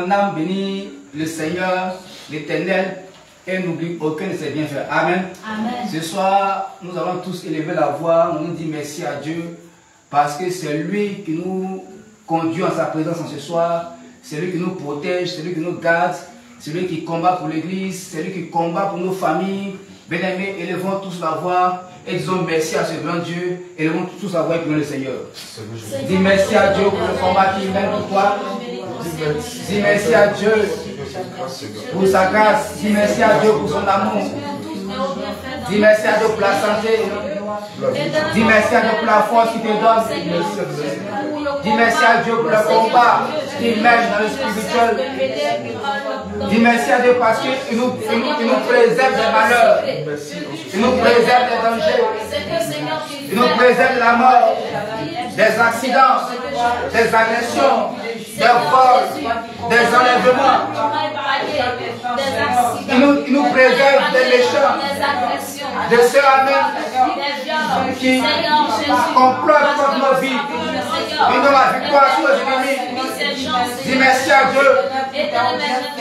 mon âme bénit le Seigneur, l'Éternel, et n'oublie aucun de ses bienfaits. Amen. Amen. Ce soir, nous allons tous élever la voix, on nous dit merci à Dieu, parce que c'est lui qui nous conduit en sa présence en ce soir, c'est lui qui nous protège, c'est lui qui nous garde, c'est lui qui combat pour l'église, c'est lui qui combat pour nos familles. Bien-aimés, élevons tous la voix et disons merci à ce grand Dieu, élevons tous la voix et prions le Seigneur. Dis merci à Dieu pour le combat qu'il mène pour toi. Dis merci à Dieu pour sa grâce. Dis merci à Dieu pour son amour. Dis merci à Dieu pour la santé. Dis merci à Dieu pour la force qu'il te donne. Dis merci à Dieu pour le combat qu'il mène dans le spirituel. Dis merci à Dieu parce qu'il nous préserve des malheurs. Il nous préserve des dangers. Il nous préserve de la mort, des accidents, des agressions, des vols, des enlèvements. Il nous préserve des méchants, de ceux-là qui complotent contre nos vies. Il donne la victoire sur les ennemis. Dis merci à Dieu.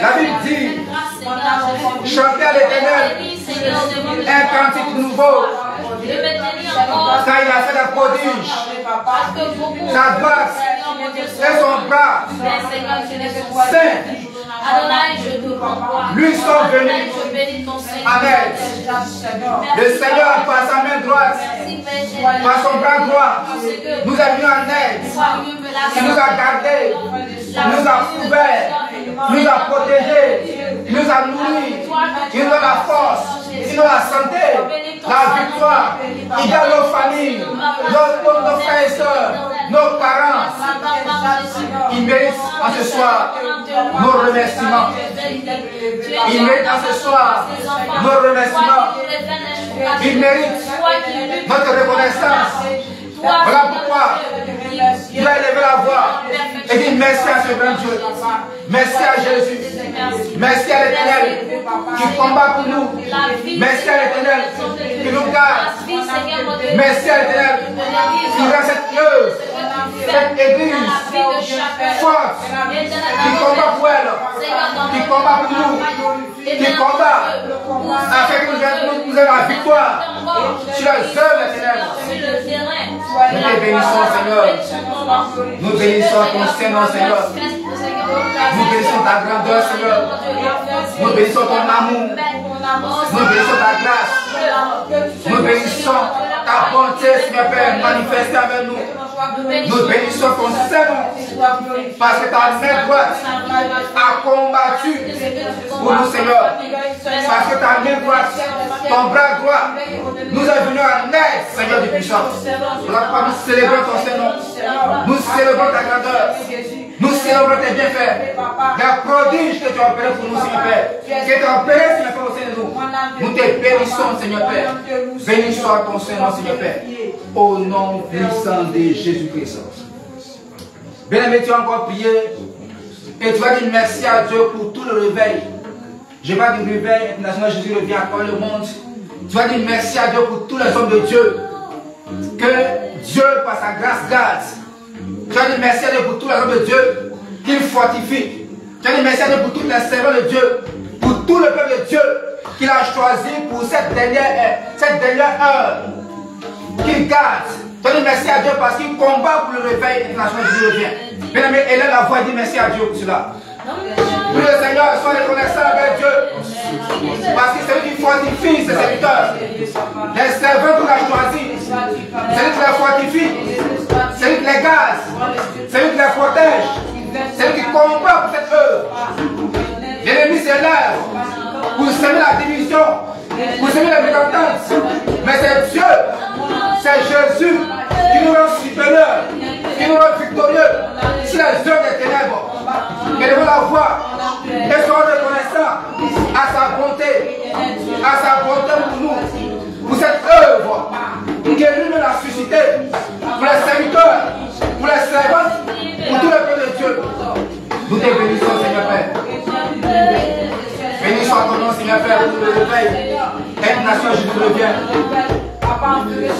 La Bible dit, chantez à l'Éternel un cantique nouveau. Car il a fait des prodiges. Sa grâce et son bras saint lui sont venus en aide. Le Seigneur, par sa main droite, par son bras droit, nous est venu en aide. Il nous a gardés, il nous a couverts, il nous a protégés, il nous a nourris, il nous a la force, il nous a la santé, la victoire. Il garde nos familles, nos frères et sœurs, nos parents. Il mérite en ce soir nos remerciements. Il mérite en ce soir nos remerciements. Il mérite notre reconnaissance. Voilà pourquoi Dieu a élevé la voix et dit merci à ce grand Dieu. Merci à Jésus. Merci à l'Éternel qui combat pour nous. Merci à l'Éternel qui nous garde. Merci à l'Éternel qui rend cette œuvre, cette église forte, qui combat pour elle, qui combat pour nous, qui combat afin que nous ayons la victoire sur les œuvres éternelles. Nous te bénissons, Seigneur. Nous bénissons ton Seigneur, Seigneur. Nous bénissons ta grandeur, Seigneur. Nous bénissons ton amour. Nous bénissons ta grâce. Nous bénissons ta bonté, Seigneur Père, manifestée avec nous. Nous bénissons ton Seigneur parce que ta main droite a combattu pour nous, Seigneur. Parce que ta main droite, ton bras droit, nous est venu en aide, Seigneur du puissant. Nous célébrons ton Seigneur. Nous célébrons ta grandeur. Nous célébrons tes bienfaits. Les prodiges que tu as opérés pour nous, Seigneur Père. Que tu as opérés, Seigneur Père, au sein de nous. Nous te bénissons, Seigneur Père. Béni soit ton Seigneur, Seigneur Père. Au nom puissant de Jésus-Christ. Bien-aimé, tu as encore prié. Et tu vas dire merci à Dieu pour tout le réveil. Je vais dire réveil international, Jésus revient à travers le monde. Tu vas dire merci à Dieu pour tous les hommes de Dieu. Que Dieu, par sa grâce, garde. Tu vas dire merci à Dieu pour tous les hommes de Dieu qu'il fortifie. Tu vas dire merci à Dieu pour tous les servants de Dieu, pour tout le peuple de Dieu qu'il a choisi pour cette dernière heure. Qu'il garde. Tu vas dire merci à Dieu parce qu'il combat pour le réveil international, Jésus revient. Bien aimé, élève la voix et dis merci à Dieu pour cela. Pour le Seigneur, sois reconnaissant avec Dieu. Parce que c'est lui qui fortifie ses serviteurs. Les servants qu'on a choisis, c'est lui qui les fortifie. C'est lui qui les garde. C'est lui qui les protège. C'est lui qui combat pour cette œuvre. L'ennemi s'élève pour semer la division, pour semer la mésentente. Mais c'est Dieu, c'est Jésus qui nous rend supérieurs, qui nous rend victorieux sur les œuvres des ténèbres. Élevons la voix et soyons reconnaissants à sa bonté pour nous, pour cette œuvre que lui nous a suscité, pour les serviteurs, pour les servants, pour tout le peuple de Dieu. Nous te bénissons, Seigneur Père. Béni soit ton nom, Seigneur Père, pour le réveil. Nation, je te reviens.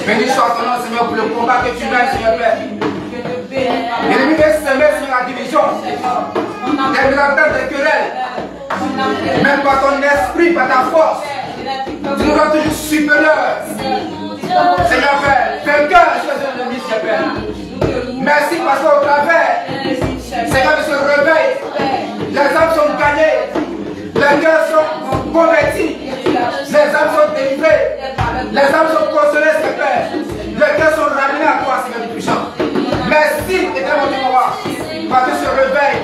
Béni soit ton nom, Seigneur, pour le combat que tu mènes, Seigneur Père. L'ennemi veut semer sur la division, des mésententes, des querelles. Mais par ton esprit, par ta force, tu nous rends toujours supérieurs. Seigneur Père, fais cœur sur les ennemis, Seigneur Père. Merci parce qu'au travers, Seigneur, de ce réveil, les âmes sont gagnées, les cœurs sont convertis, les âmes sont délivrées, les âmes sont consolées, Seigneur Père. Les cœurs sont ramenés à toi, Seigneur du puissant. Merci, éternel mon roi, parce que ce réveil,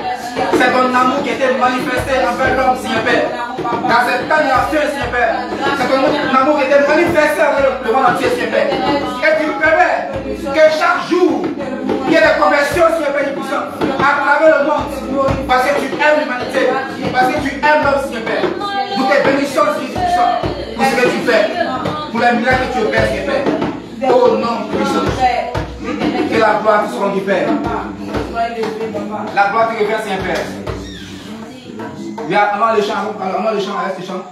c'est ton amour qui a été manifesté envers l'homme, Seigneur Père. Dans cette année, Seigneur Père, c'est ton amour qui a été manifesté envers le monde entier, Seigneur Père. Et tu permets que chaque jour, il y ait des conversions, Seigneur Père du puissant, à travers le monde, parce que tu aimes l'humanité, parce que tu aimes l'homme, Seigneur Père. Nous te bénissons, Seigneur du puissant, pour ce que tu fais, pour les miracles que tu opères, Seigneur Père. Au nom puissant, que la gloire te soit du Père. La gloire te revient, Seigneur Père. Il y a avant le chant, reste le chant.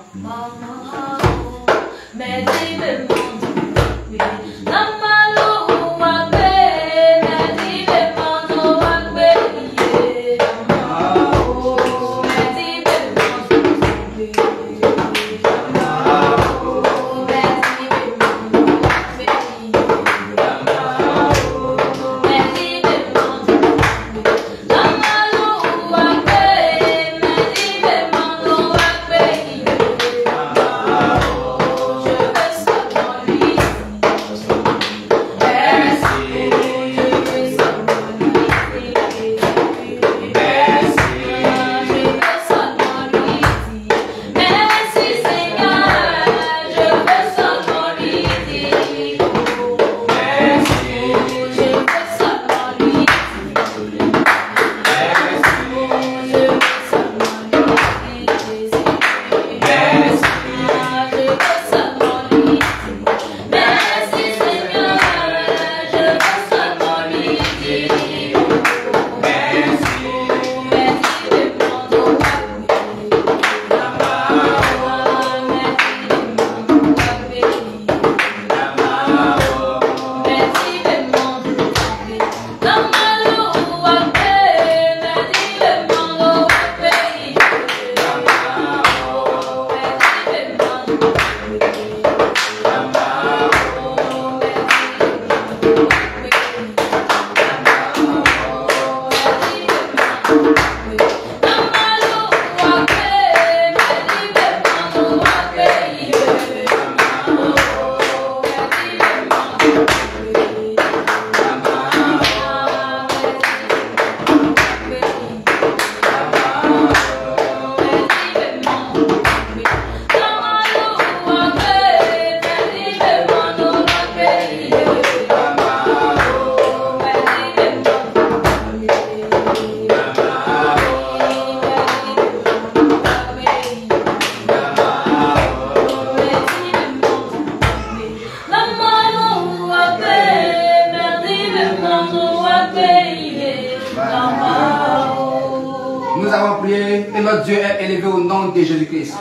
Nous avons prié et notre Dieu est élevé au nom de Jésus-Christ.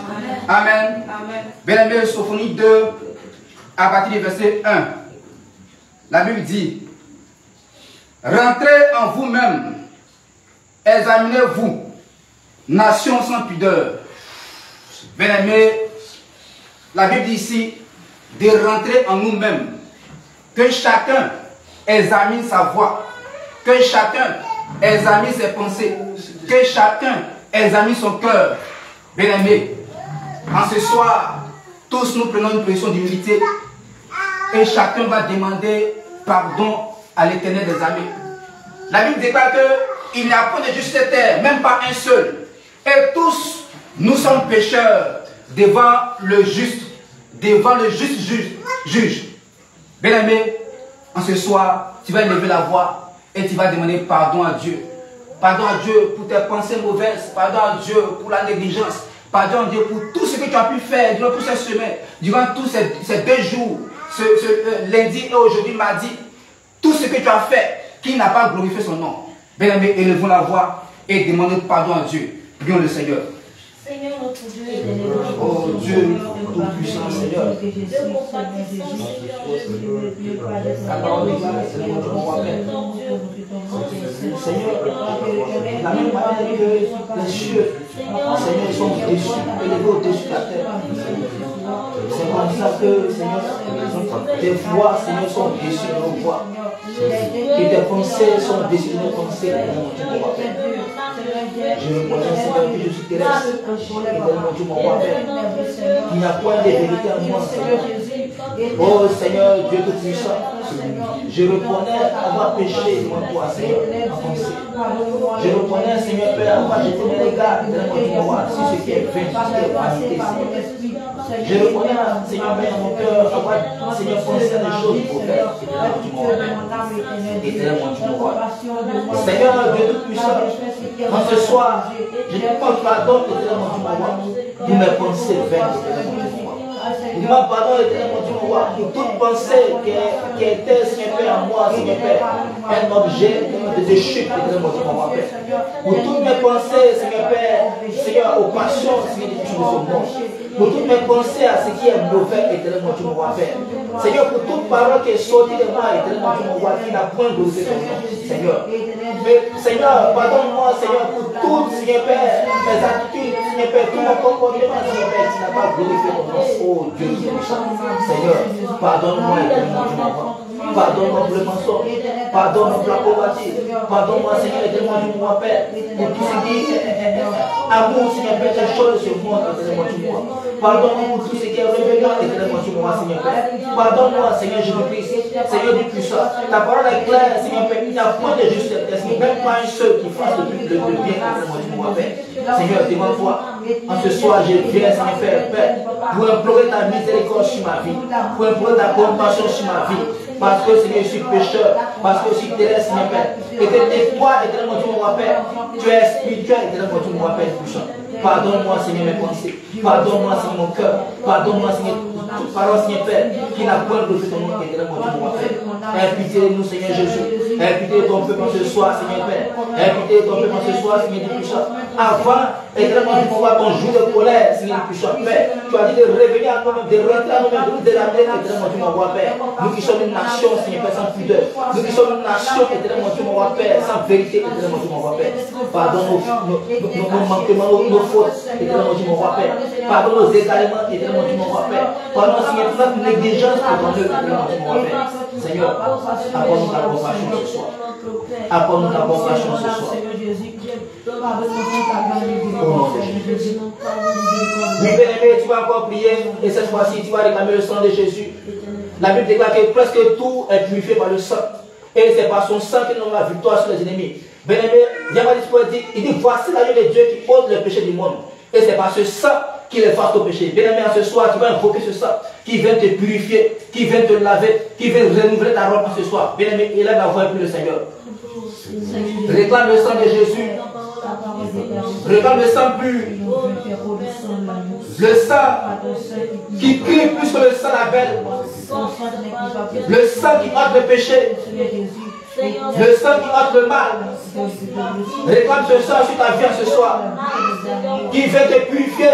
Amen. Bien-aimés, Sophonie 2, à partir du verset 1, la Bible dit: rentrez en vous-même, examinez-vous, nation sans pudeur. Bien-aimés, la Bible dit ici de rentrer en nous-mêmes, que chacun examine sa voix, que chacun examine ses pensées, que chacun examine son cœur. Bien-aimés, en ce soir, tous nous prenons une position d'humilité et chacun va demander pardon à l'Éternel des armées. La Bible déclare qu'il n'y a pas de juste terre, même pas un seul. Et tous, nous sommes pécheurs devant le juste juge. Bien-aimé, en ce soir, tu vas lever la voix et tu vas demander pardon à Dieu. Pardon à Dieu pour tes pensées mauvaises. Pardon à Dieu pour la négligence. Pardon à Dieu pour tout ce que tu as pu faire durant toutes ces semaines, durant tous ces 2 jours, ce lundi et aujourd'hui mardi. Tout ce que tu as fait qui n'a pas glorifié son nom. Bien-aimé, élevons la voix et demandons pardon à Dieu. Prions le Seigneur. Seigneur, Oh Dieu, tout-puissant Seigneur. La parole est là, Seigneur, la même manière que les cieux, Seigneur, sont déçus, élevés au-dessus de la terre. C'est comme ça que, Seigneur, tes voix, Seigneur, sont déçues de nos voix. Et tes pensées sont déçues de nos pensées. Je me connais, Seigneur, que je suis terrestre. Éternellement, tu m'envoies vers. Il n'y a point de vérité en moi, Seigneur. Oh Seigneur, Dieu tout-puissant, je reconnais avoir péché devant toi, Seigneur, en pensée. Je reconnais, Seigneur Père, avoir jeté mes regards éternellement, tu m'envoies sur ce qui est vain, sur ce qui est vanité, Seigneur. Je reconnais, Seigneur Père, dans mon cœur, avoir, Seigneur, pensé à des choses pour faire. Éternellement, tu m'envoies. Seigneur, Dieu tout-puissant, en ce soir, je te demande pardon, éternellement, tu m'envoies, pour mes pensées vaines, éternellement, tu m'envoies. Je demande pardon, éternellement, tu m'envoies, pour toute pensée qui était, Seigneur Père, en moi, Seigneur Père, un objet de chute, éternellement, tu m'envoies, Père. Pour toutes mes pensées, Seigneur Père, Seigneur, aux passions, Seigneur, de ce monde. Pour toutes mes pensées à ce qui est mauvais, éternellement, tu m'envoies, Père. Seigneur, pour toute parole qui est sortie de moi, éternellement, tu m'envoies, qui n'a point glorifié ton nom, Seigneur. Mais, Seigneur, pardonne-moi, Seigneur, pour tout, Seigneur Père, mes attitudes, Seigneur Père, tout mon comportement, Seigneur Père, qui n'a pas glorifié ton nom. Oh Dieu, Seigneur, pardonne-moi, éternellement, tu m'envoies. Pardonne-moi pour le mensonge, pardonne-moi pour la pauvreté, pardonne-moi, Seigneur, éternellement, tu m'envoies, Père, pour tout ce qui est amour, Seigneur Père, des choses sur moi, éternellement, tu m'envoies. Pardonne-moi pour tout ce qui est rébellion, éternellement, tu m'envoies, Seigneur Père. Pardonne-moi, Seigneur Jésus-Christ, Seigneur du puissant. Ta parole est claire, Seigneur Père, il n'y a point de justesse, même pas un seul qui fasse le bien, éternellement, tu m'envoies, Père. Seigneur, devant toi, en ce soir, je viens, Seigneur Père, pour implorer ta miséricorde sur ma vie, pour implorer ta compassion sur ma vie. Parce que, Seigneur, je suis pécheur, parce que je suis terrestre, Seigneur Père. Et que toi, éternellement, tu m'envoies, Père. Tu es spirituel, éternellement, tu m'envoies, Père, puissant. Pardonne-moi, Seigneur, mes pensées. Pardonne-moi, Seigneur, mon cœur. Pardonne-moi, Seigneur, toute parole, Seigneur Père, qui n'a point de ton nom, éternellement, tu m'envoies, Père. Aie pitié de nous, Seigneur Jésus. Aie pitié de ton peuple en ce soir, Seigneur Père. Aie pitié de ton peuple en ce soir, Seigneur du puissant. Avant, éternellement, tu m'envoies ton jour de colère, Seigneur du puissant, Père. Tu as dit de revenir à nous-mêmes, de rentrer à nous-mêmes, de l'amener, éternellement, tu m'envoies, Père. Nous qui sommes une nation, Seigneur Père, sans pudeur. Nous qui sommes une nation, éternellement, tu m'envoies, Père, sans vérité, éternellement, tu m'envoies, Père. Pardonne nos manquements, nos fautes, éternellement, tu m'envoies, Père. Pardonne nos égarements, éternellement, tu m'envoies, Père. Pardonne, Seigneur, toute notre négligence pour ton œuvre, éternellement, tu m'envoies, Père. Seigneur, apporte-nous ta compassion ce soir. Apporte-nous ta compassion ce soir. Au nom de Jésus. Oui, bien-aimé, tu vas encore prier et cette fois-ci, tu vas réclamer le sang de Jésus. La Bible déclare que presque tout est purifié par le sang. Et c'est par son sang que nous avons la victoire sur les ennemis. Bien-aimé, il dit, voici l'agneau de Dieu qui ôte le péché du monde. Et c'est par ce sang qu'il efface ton péché. Bien-aimé, ce soir, tu vas invoquer ce sang qui vient te purifier, qui vient te laver, qui vient renouveler ta robe ce soir. Bien-aimé, élève la voix et prie le Seigneur. Réclame le sang de Jésus. Réclame le sang pur. Le sang qui crie plus que le sang d'Abel. Le sang qui ôte le péché. Le sang qui ôte le mal. Réclame ce sang sur ta vie ce soir. Qui vient te purifier.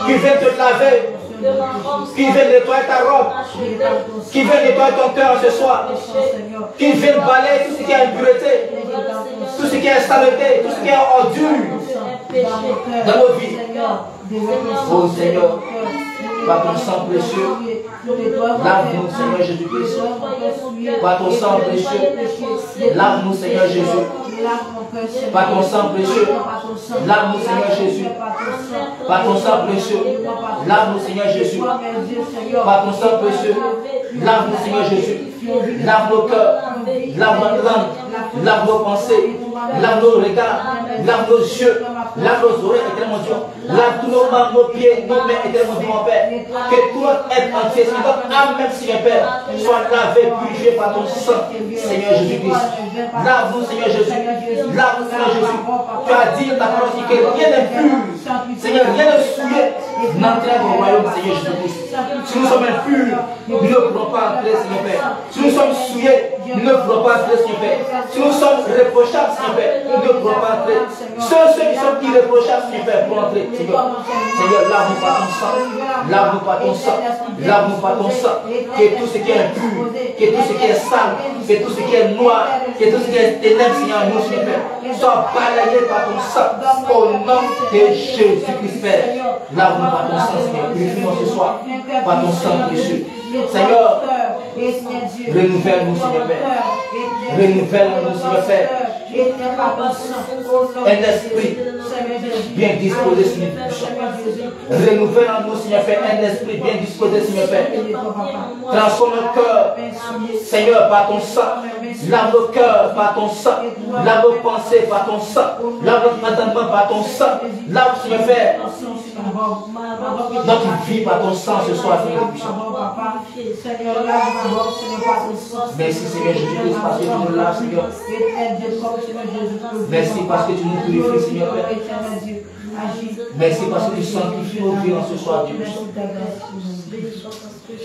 Qui vient te laver. Qui vient nettoyer ta robe. Qui vient nettoyer ton cœur ce soir. Qui vient balayer tout ce qui est impureté. Tout ce qui est saleté. Tout ce qui est ordure dans nos vies. Oh Seigneur, par ton sang précieux, lave-nous, Seigneur Jésus-Christ. Par ton sang précieux, lave-nous, Seigneur Jésus. Par ton sang précieux, lave-nous, Seigneur Jésus. Par ton sang précieux, lave-nous, Seigneur Jésus. Par ton sang précieux, lave-nous, Seigneur Jésus. Lave nos cœurs, lave notre langue, lave nos pensées, lave nos regards, lave nos yeux, lave nos oreilles, éternellement Dieu. Lave tous nos mains, nos pieds, nos mains, éternellement Dieu, mon Père. Que tout notre être entier, c'est notre âme, même si, mon Père, soit lavé, purifié par ton sang, Seigneur Jésus-Christ. Lave-nous, Seigneur Jésus. Lave-nous, Seigneur Jésus. Tu as dit dans ta parole que rien n'est pur Seigneur, rien ne souiller n'entrer dans le royaume, Seigneur Jésus-Christ. Si nous sommes impurs, nous ne voulons pas entrer, Seigneur Père. Si nous sommes souillés, nous ne voulons pas entrer, Seigneur Père. Si nous sommes reprochables, Seigneur Père, nous ne voulons pas entrer. Ceux qui sont irréprochables, Seigneur Père, pour entrer, Seigneur. Seigneur, lave-nous par ton sang. Lave-nous par ton sang. Lave-nous par ton sang. Que tout ce qui est impur, que tout ce qui est sale, que tout ce qui est noir, que tout ce qui est ténèbres, Seigneur, nous, Seigneur Père, soit balayé par ton sang. Au nom de Jésus-Christ, Père. Lave-nous par ton sang, Seigneur. Purifie-nous ce soir par ton sang précieux. Seigneur, renouvelle-nous, Seigneur Père. Renouvelle-nous, Seigneur Père. Un esprit bien disposé, Seigneur Père. Renouvelle en nous, Seigneur Père, un esprit bien disposé, Seigneur Père. Transforme nos cœurs, Seigneur, par ton sang. Lave nos cœurs par ton sang. Lave nos pensées par ton sang. Lave notre entendement par ton sang. Lave, Seigneur Père, notre vie par ton sang ce soir, Seigneur. Merci, Seigneur Jésus-Christ, parce que tu nous laves, Seigneur. Merci parce que tu nous purifies, Seigneur Père. Merci parce que tu sanctifies nos vies en ce soir, Dieu.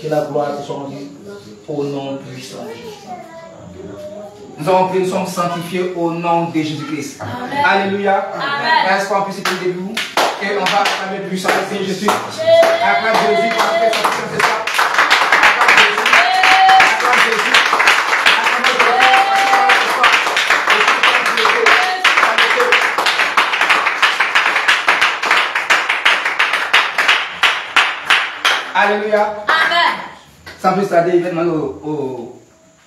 Que la gloire te soit rendue au nom puissant de Jésus. Nous avons prié, nous sommes sanctifiés au nom de Jésus-Christ. Alléluia. Est-ce qu'on puisse écouter de vous? Et on va acclamer le puissant de Jésus. Acclame Jésus parce que c'est ça. Acclame Jésus. Alléluia. Amen. Sans plus tarder, il vient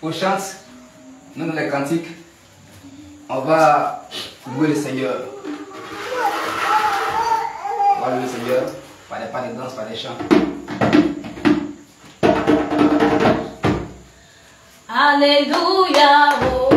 au chant. Nous, dans les cantiques, on va louer le Seigneur. On va louer le Seigneur par des pas de danse, par des chants. Alléluia. Alléluia.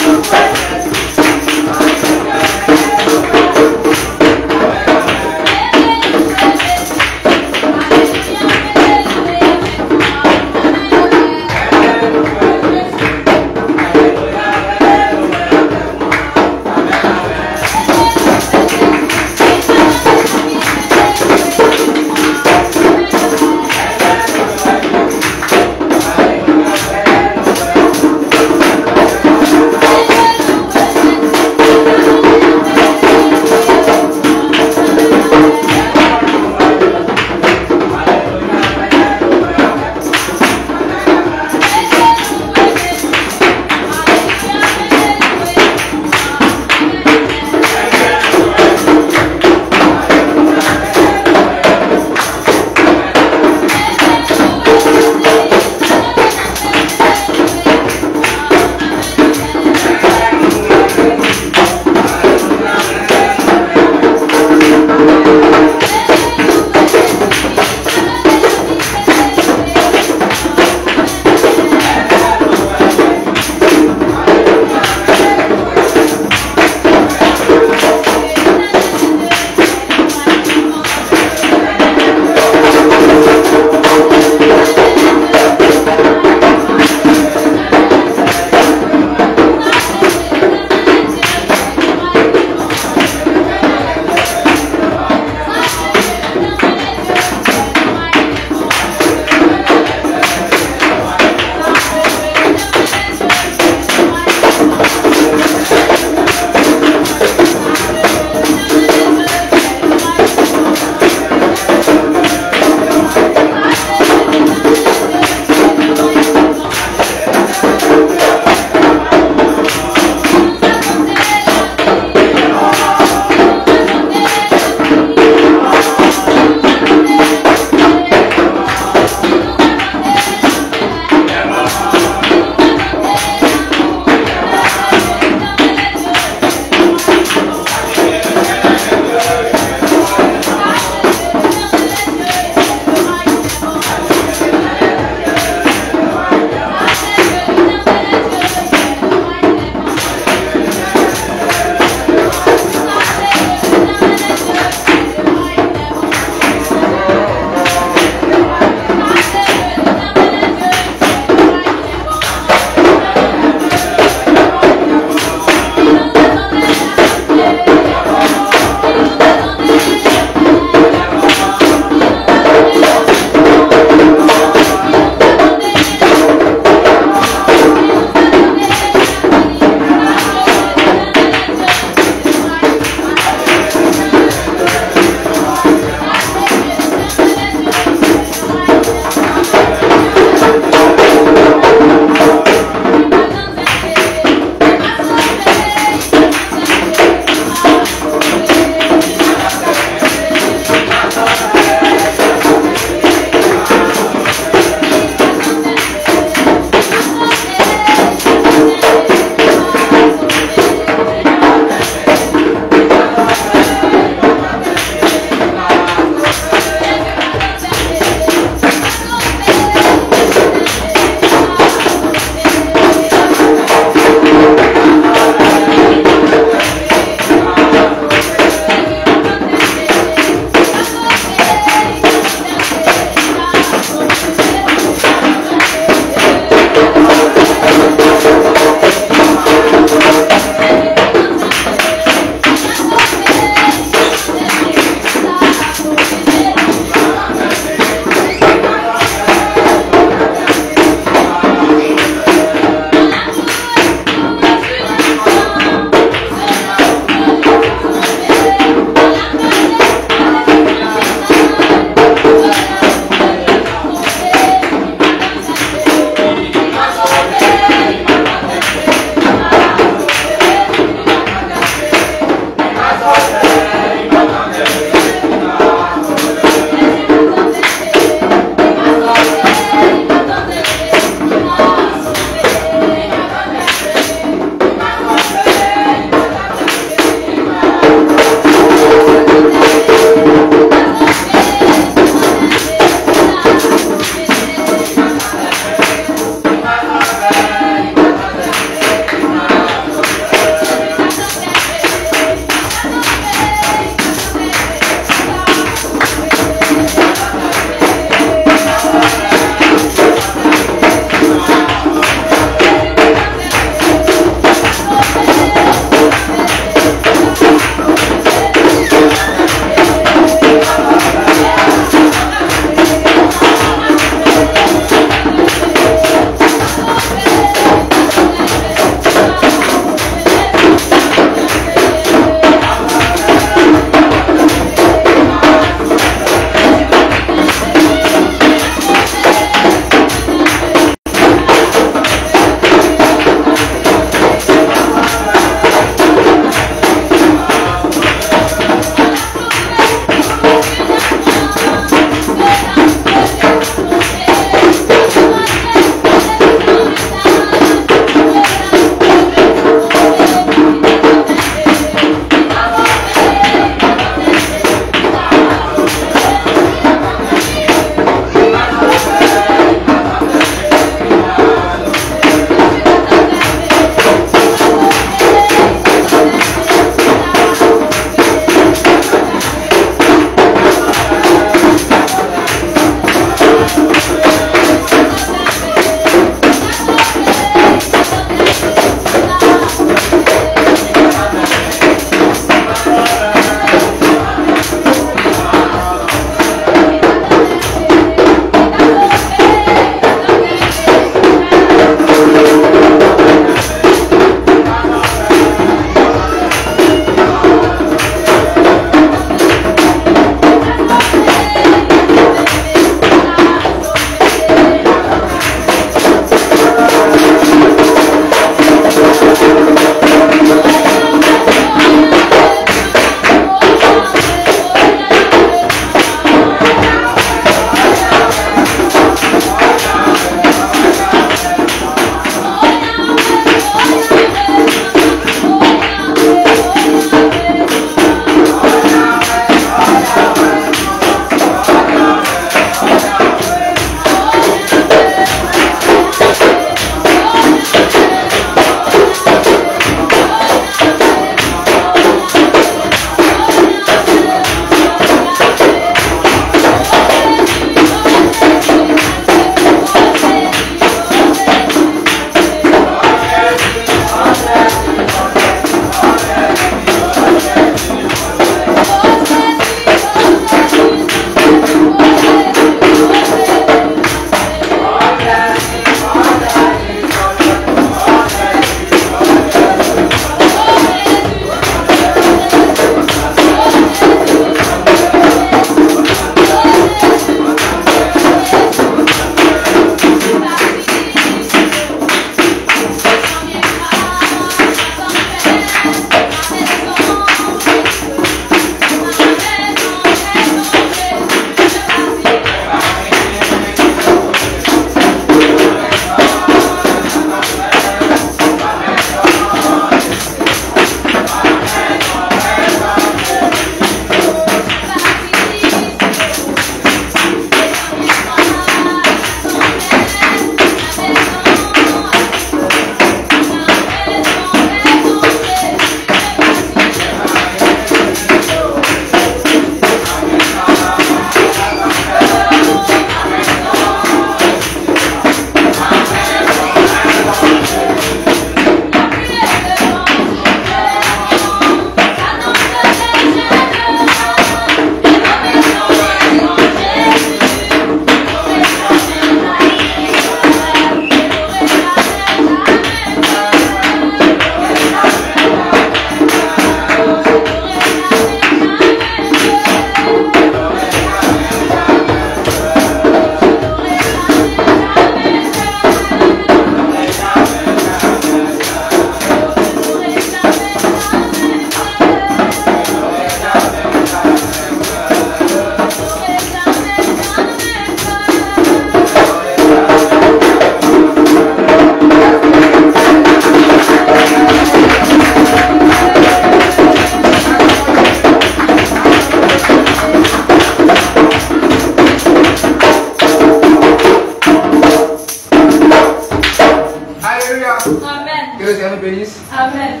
Que le Seigneur nous bénisse. Amen.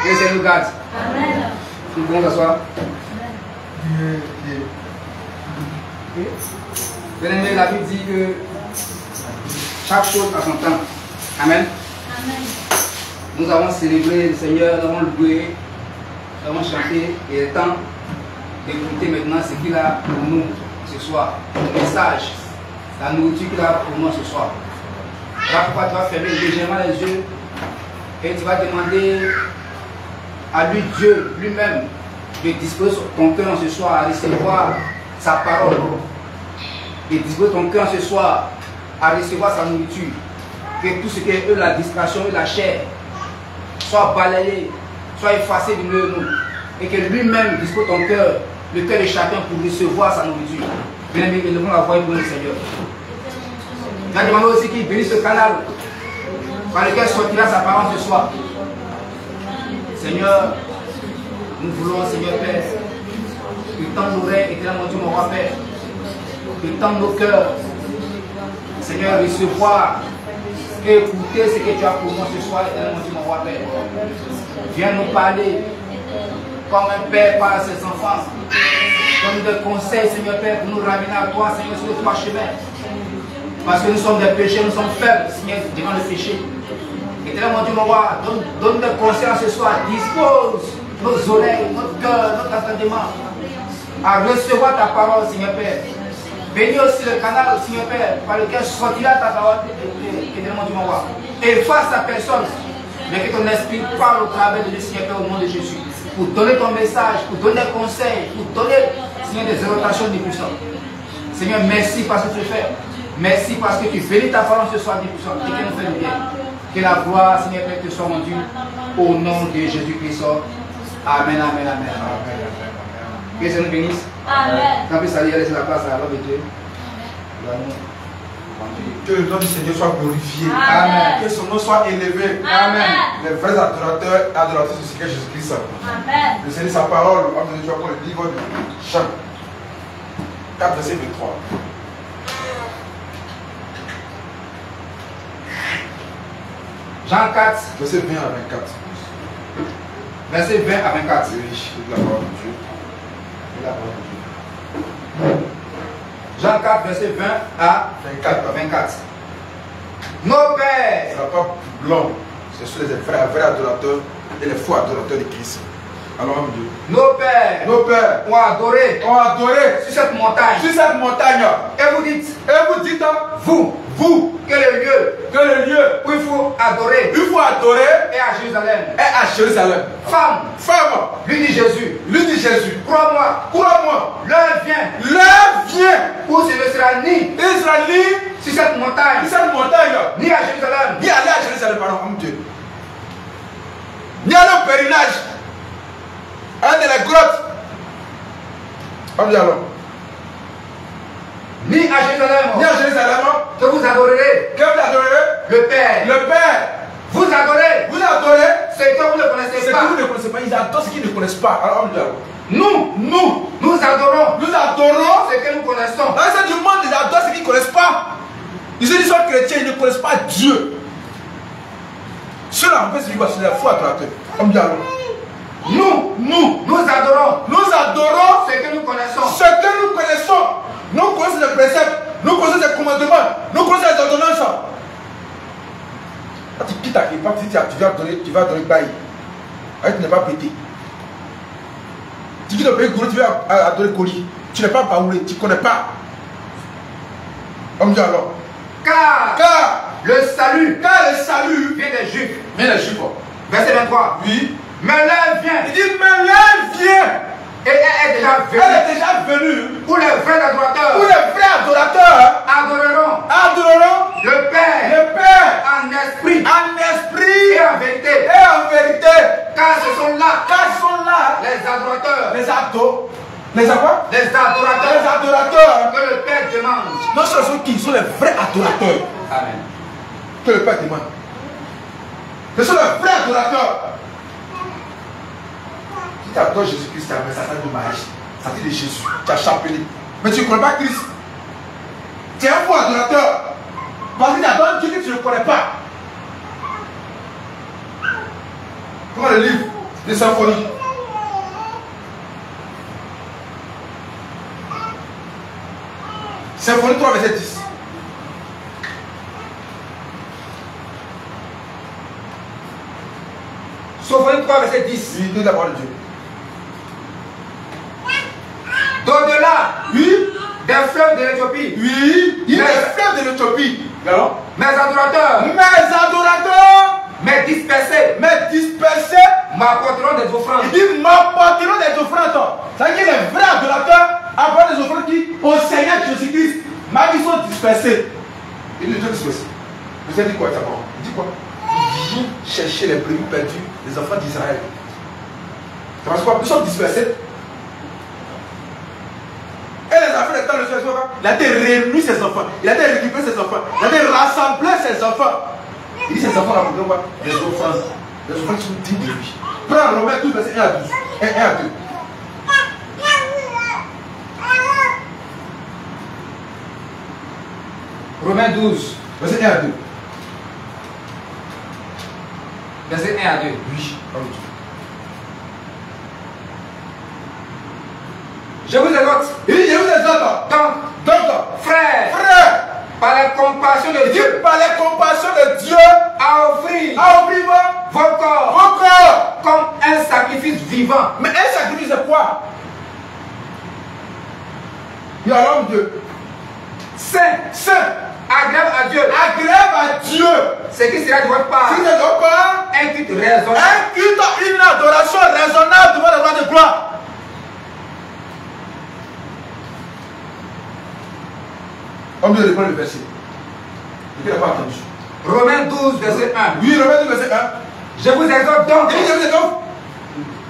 Que le Seigneur nous garde. Amen. Nous pouvons s'asseoir. Bien-aimé, la Bible dit que chaque chose a son temps. Amen. Amen. Nous avons célébré le Seigneur, nous avons loué, nous avons chanté. Et il est temps d'écouter maintenant ce qu'il a pour nous ce soir. Le message, la nourriture qu'il a pour nous ce soir. Voilà pourquoi tu vas fermer légèrement les yeux et tu vas demander à lui, Dieu lui-même, de disposer ton cœur ce soir à recevoir sa parole. De disposer ton cœur ce soir à recevoir sa nourriture. Que tout ce qui est la distraction et la chair soit balayé, soit effacé du milieu de nous. Et que lui-même dispose ton cœur, le cœur de chacun pour recevoir sa nourriture. Bien aimé, élevons la voix et louons le Seigneur. Il a demandé aussi qu'il bénisse ce canal par lequel sortira sa parole ce soir. Seigneur, nous voulons, Seigneur Père, que tende l'oreille, éternellement Dieu, mon roi Père, que tende nos cœurs, Seigneur, recevoir et écouter ce que tu as pour moi ce soir, éternellement Dieu, mon roi Père. Viens nous parler comme un père parle à ses enfants. Donne des conseils, Seigneur Père, pour nous ramener à toi, Seigneur, sur le trois chemins. Parce que nous sommes des pécheurs, nous sommes faibles, Seigneur, devant le péché. Éternellement Dieu, mon roi, donne des conseils ce soir. Dispose nos oreilles, notre cœur, notre entendement à recevoir ta parole, Seigneur Père. Bénis aussi le canal, Seigneur Père, par lequel sortira ta parole, éternellement Dieu, mon roi. Efface ta personne, mais que ton esprit parle au travers de lui, Seigneur Père, au nom de Jésus. Pour donner ton message, pour donner des conseils, pour donner, Seigneur, des exhortations de puissance. Seigneur, merci parce que tu fais. Merci parce que tu bénis ta parole ce soir, Dieu puissant, et que nous fait du bien. Que la gloire, Seigneur Père, te soit rendue au nom de Jésus-Christ. Amen, amen, amen. Que Dieu nous bénisse. Amen. Quand vous allez laisser la place à l'homme de Dieu. Que le nom du Seigneur soit glorifié. Amen. Que son nom soit élevé. Amen. Les vrais adorateurs et adoratrices du Seigneur Jésus-Christ. Amen. Le Seigneur, sa parole, homme de Dieu, pour le livre de Jean 4, verset 23. Jean 4, verset 20 à 24. verset 20 à 24. Oui, la parole de Dieu. La parole de Dieu. Jean 4, verset 20 à 24. Nos pères. Ce n'est pas blanc. Ce sont les vrais adorateurs et les faux adorateurs de Christ. Alors, homme de Dieu. Nos pères ont adoré sur cette montagne. Et vous dites, vous, que le lieu où il faut adorer est à Jérusalem. Femme, lui dit Jésus, crois-moi, l'heure vient où ce ne sera ni sur cette montagne, ni à Jérusalem, ni à le pèlerinage, un de les grottes, ni à Jérusalem, que vous adorerez le Père. Vous adorez ce que vous ne connaissez pas. Ils adorent ce qu'ils ne connaissent pas. Alors, Nous adorons ce que nous connaissons. Dans ce monde, ils adorent ce qu'ils ne connaissent pas. Ils se disent qu'ils sont chrétiens, ils ne connaissent pas Dieu. Cela, en fait, c'est les faux adorateurs. Nous adorons ce que nous connaissons. Nous connaissons les préceptes, nous connaissons les commandements, nous connaissons les ordonnances. Quand tu quittes ta époque, tu vas donner bail. Tu n'es pas pété. Tu quittes le pays gourou, tu vas adorer colis. Tu n'es pas baoulé, tu ne connais pas. Car le salut vient des Juifs. Verset 23. Oui. Mais l'heure vient. Il dit, mais l'heure vient. Et elle est déjà venue. Où les vrais adorateurs adoreront le Père en esprit et en vérité. Car ce sont là les adorateurs. Les adorateurs Que le Père demande. Non, ce sont qui? Ce sont les vrais adorateurs. Amen. Que le Père demande. Ce sont les vrais adorateurs. Si tu adores Jésus-Christ, tu as un message de mariage. Ça dit de Jésus. Tu as chapelé. Mais tu ne connais pas Christ. Tu es un faux adorateur. Parce que tu adores Dieu que tu ne connais pas. le livre de Symphonie. Symphonie 3, verset 10. Symphonie 3, verset 10. Oui, de la parole de Dieu. D'au-delà, Oui, des fleuves de l'Éthiopie, oui, il y a des fleuves de l'Éthiopie. Alors, mes adorateurs, mes dispersés, m'apporteront des offrandes. il dit m'apporteront des offrandes. Ça veut dire que les vrais adorateurs apportent des offrandes qui, au Seigneur Jésus-Christ, mais qui sont dispersés. Il dit dispersés. Vous avez dit quoi d'abord? Il dit quoi? Viens chercher les brebis perdues des enfants d'Israël. Ça veut dire quoi? Nous sommes dispersés. Et les enfants de temps le Seigneur, il a été réuni ses enfants, il a été récupéré ses enfants, il a été rassemblé ses enfants. Il dit ses enfants là pour quoi? Des offrandes. Les offrandes qui sont dignes de lui. Prends Romains 12, verset 1 à 12. 1 à 2. Romains 12, Verset 1 à 2. verset 1 à 2. Oui, parle de Dieu. Je vous exhorte, Il dit, je vous exhorte. donc, frères, Frère, par la compassion de il dit Dieu, par la compassion de Dieu, à offrir à offrir vos corps vos corps. comme un sacrifice vivant, Mais un sacrifice, c'est quoi? Il y a l'homme de saint, agréable à Dieu, agréable à Dieu. ce qui sera de votre part Si c'est donc pas un culte raisonnable. un culte, une adoration raisonnable devant le roi de gloire. On me reprend le verset. Il n'a pas entendu. Romains 12, verset 1. Oui, Romains 12, verset 1. Je vous exhorte donc, Il dit, je vous exhorte,